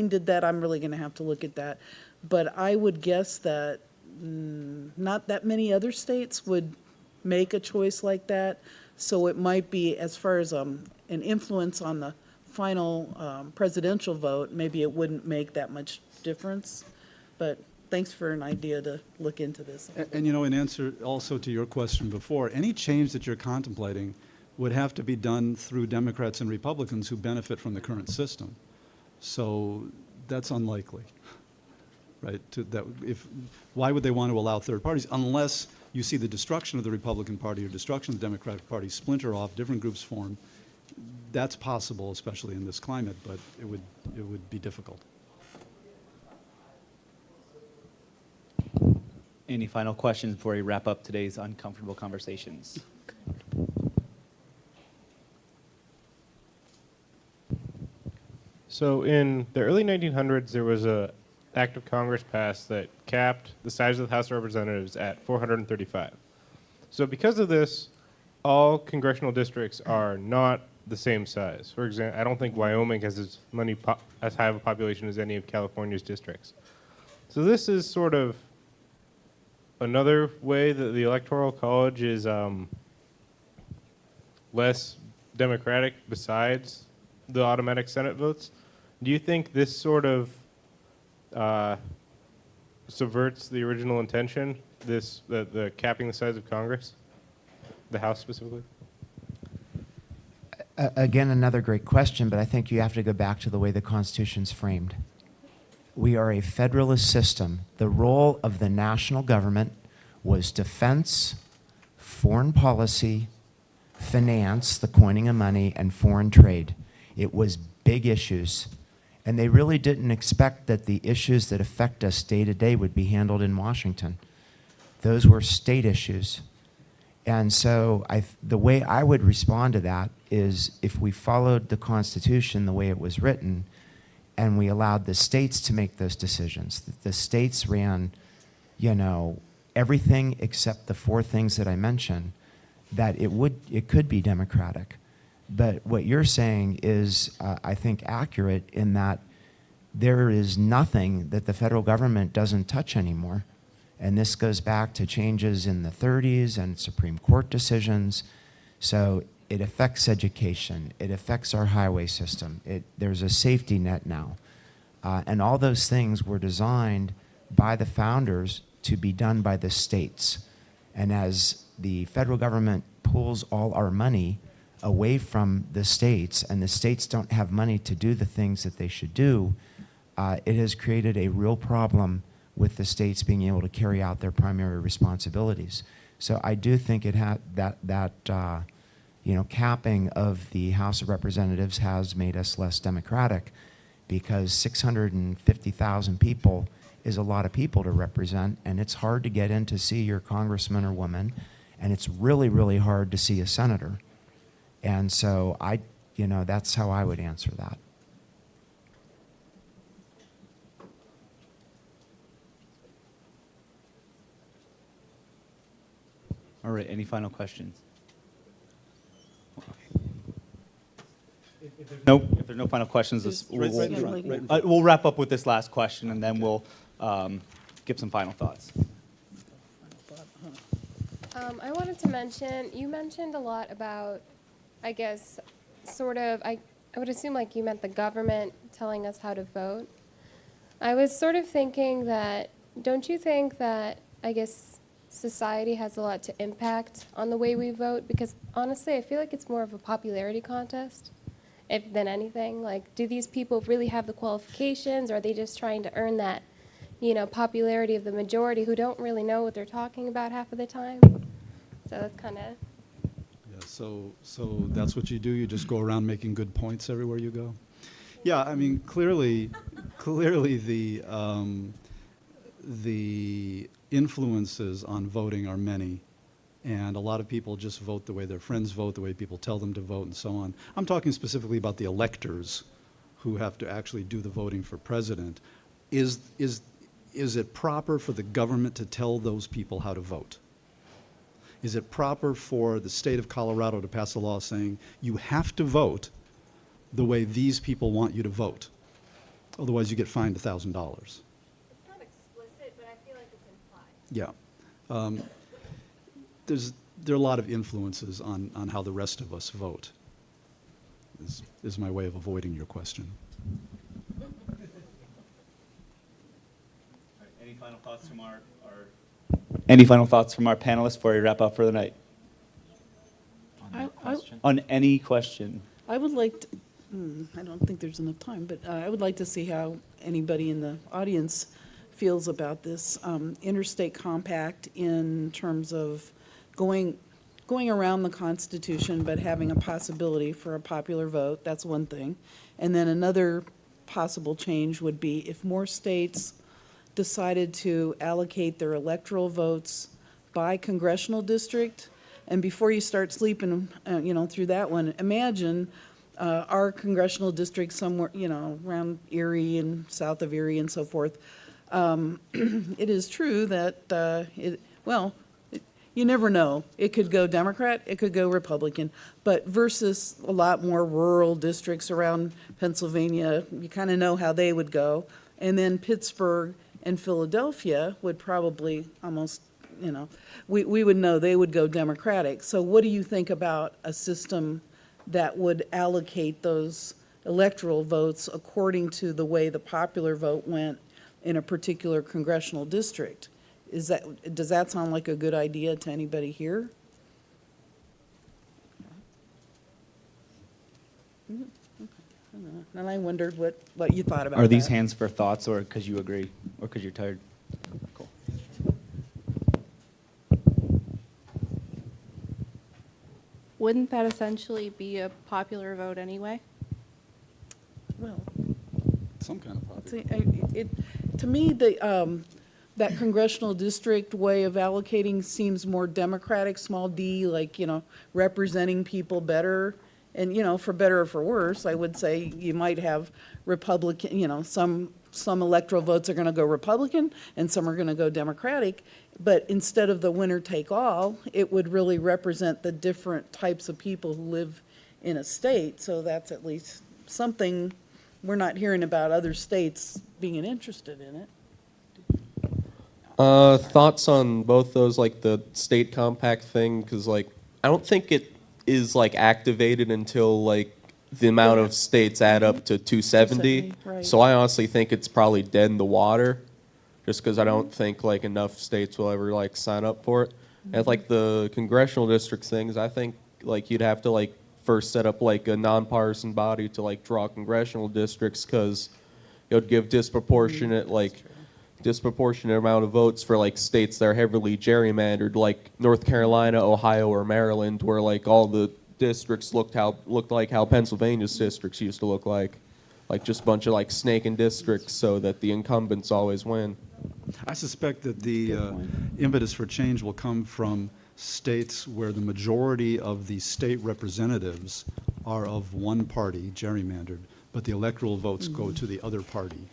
did that. I'm really going to have to look at that. But I would guess that not that many other states would make a choice like that. So it might be, as far as an influence on the final presidential vote, maybe it wouldn't make that much difference. But thanks for an idea to look into this. And you know, in answer also to your question before, any change that you're contemplating would have to be done through Democrats and Republicans who benefit from the current system. So that's unlikely, right? Why would they want to allow third parties unless you see the destruction of the Republican Party or destruction of the Democratic Party splinter off, different groups form. That's possible, especially in this climate, but it would be difficult. Any final questions before we wrap up today's uncomfortable conversations? So in the early 1900s, there was a act of Congress passed that capped the size of the House of Representatives at 435. So because of this, all congressional districts are not the same size. For example, I don't think Wyoming has as high of a population as any of California's districts. So this is sort of another way that the Electoral College is less democratic besides the automatic Senate votes. Do you think this sort of subverts the original intention, the capping the size of Congress, the House specifically? Again, another great question, but I think you have to go back to the way the Constitution's framed. We are a federalist system. The role of the national government was defense, foreign policy, finance, the coining of money, and foreign trade. It was big issues. And they really didn't expect that the issues that affect us day to day would be handled in Washington. Those were state issues. And so the way I would respond to that is if we followed the Constitution the way it was written and we allowed the states to make those decisions. The states ran, everything except the four things that I mentioned, that it could be democratic. But what you're saying is, I think, accurate in that there is nothing that the federal government doesn't touch anymore. And this goes back to changes in the 30s and Supreme Court decisions. So it affects education. It affects our highway system. There's a safety net now. And all those things were designed by the founders to be done by the states. And as the federal government pulls all our money away from the states, and the states don't have money to do the things that they should do, it has created a real problem with the states being able to carry out their primary responsibilities. So I do think it capping of the House of Representatives has made us less democratic, because 650,000 people is a lot of people to represent, and it's hard to get in to see your congressman or woman, and it's really, really hard to see a senator. And so that's how I would answer that. All right, any final questions? If there's no final questions, we'll wrap up with this last question, and then we'll give some final thoughts. I wanted to mention, you mentioned a lot about, I guess, I would assume like you meant the government telling us how to vote. I was sort of thinking that, don't you think that, I guess, society has a lot to impact on the way we vote? Because honestly, I feel like it's more of a popularity contest than anything. Like, do these people really have the qualifications, or are they just trying to earn that, popularity of the majority who don't really know what they're talking about half of the time? So that's kind of... Yeah, so that's what you do? You just go around making good points everywhere you go? Yeah, I mean, clearly the influences on voting are many, and a lot of people just vote the way their friends vote, the way people tell them to vote, and so on. I'm talking specifically about the electors who have to actually do the voting for president. Is it proper for the government to tell those people how to vote? Is it proper for the state of Colorado to pass a law saying you have to vote the way these people want you to vote? Otherwise you get fined $1,000. It's not explicit, but I feel like it's implied. Yeah. There are a lot of influences on how the rest of us vote, is my way of avoiding your question. Any final thoughts from our panelists before we wrap up for the night? On any question? I would like to, I don't think there's enough time, but I would like to see how anybody in the audience feels about this interstate compact in terms of going around the Constitution, but having a possibility for a popular vote. That's one thing. And then another possible change would be if more states decided to allocate their electoral votes by congressional district. And before you start sleeping, through that one, imagine our congressional district somewhere, around Erie and south of Erie and so forth. It is true that, you never know. It could go Democrat, it could go Republican, but versus a lot more rural districts around Pennsylvania, you kind of know how they would go. And then Pittsburgh and Philadelphia would probably almost, we would know they would go Democratic. So what do you think about a system that would allocate those electoral votes according to the way the popular vote went in a particular congressional district? Does that sound like a good idea to anybody here? And I wondered what you thought about that. Are these hands for thoughts or because you agree or because you're tired? Cool. Wouldn't that essentially be a popular vote anyway? Well, Some kind of popular. to me, that congressional district way of allocating seems more democratic, small d, like, representing people better. And, for better or for worse, I would say you might have Republican, some electoral votes are going to go Republican and some are going to go Democratic. But instead of the winner take all, it would really represent the different types of people who live in a state. So that's at least something we're not hearing about other states being interested in it. Thoughts on both those, like the state compact thing, because I don't think it is activated until the amount of states add up to 270. Right. So I honestly think it's probably dead in the water, just because I don't think enough states will ever sign up for it. And the congressional district things, I think you'd have to first set up a nonpartisan body to draw congressional districts, because it would give disproportionate amount of votes for states that are heavily gerrymandered, like North Carolina, Ohio, or Maryland, where all the districts looked like how Pennsylvania's districts used to look like just a bunch of snaking districts, so that the incumbents always win. I suspect that the impetus for change will come from states where the majority of the state representatives are of one party, gerrymandered, but the electoral votes go to the other party.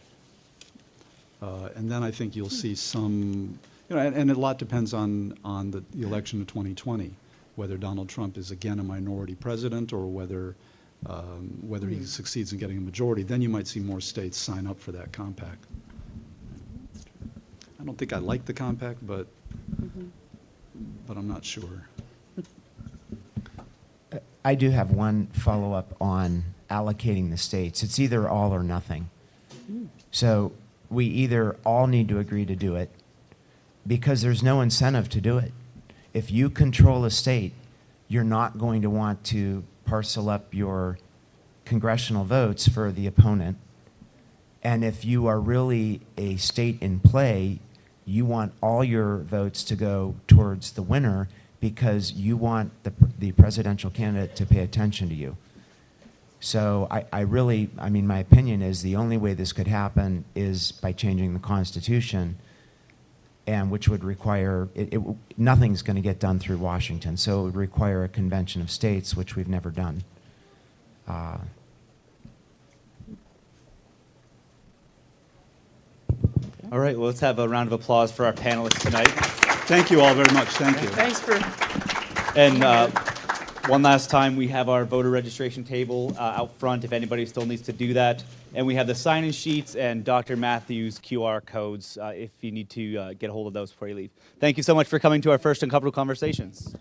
And then I think you'll see some, and a lot depends on the election of 2020, whether Donald Trump is again a minority president or whether he succeeds in getting a majority. Then you might see more states sign up for that compact. I don't think I like the compact, but I'm not sure. I do have one follow-up on allocating the states. It's either all or nothing. So we either all need to agree to do it, because there's no incentive to do it. If you control a state, you're not going to want to parcel up your congressional votes for the opponent. And if you are really a state in play, you want all your votes to go towards the winner, because you want the presidential candidate to pay attention to you. So I mean, my opinion is the only way this could happen is by changing the Constitution, and which would require, nothing's going to get done through Washington, so it would require a convention of states, which we've never done. All right, well, let's have a round of applause for our panelists tonight. Thank you all very much. Thank you. Thanks for. And one last time, we have our voter registration table out front if anybody still needs to do that. And we have the sign-in sheets and Dr. Matthews' QR codes if you need to get a hold of those before you leave. Thank you so much for coming to our first Uncomfortable Conversations.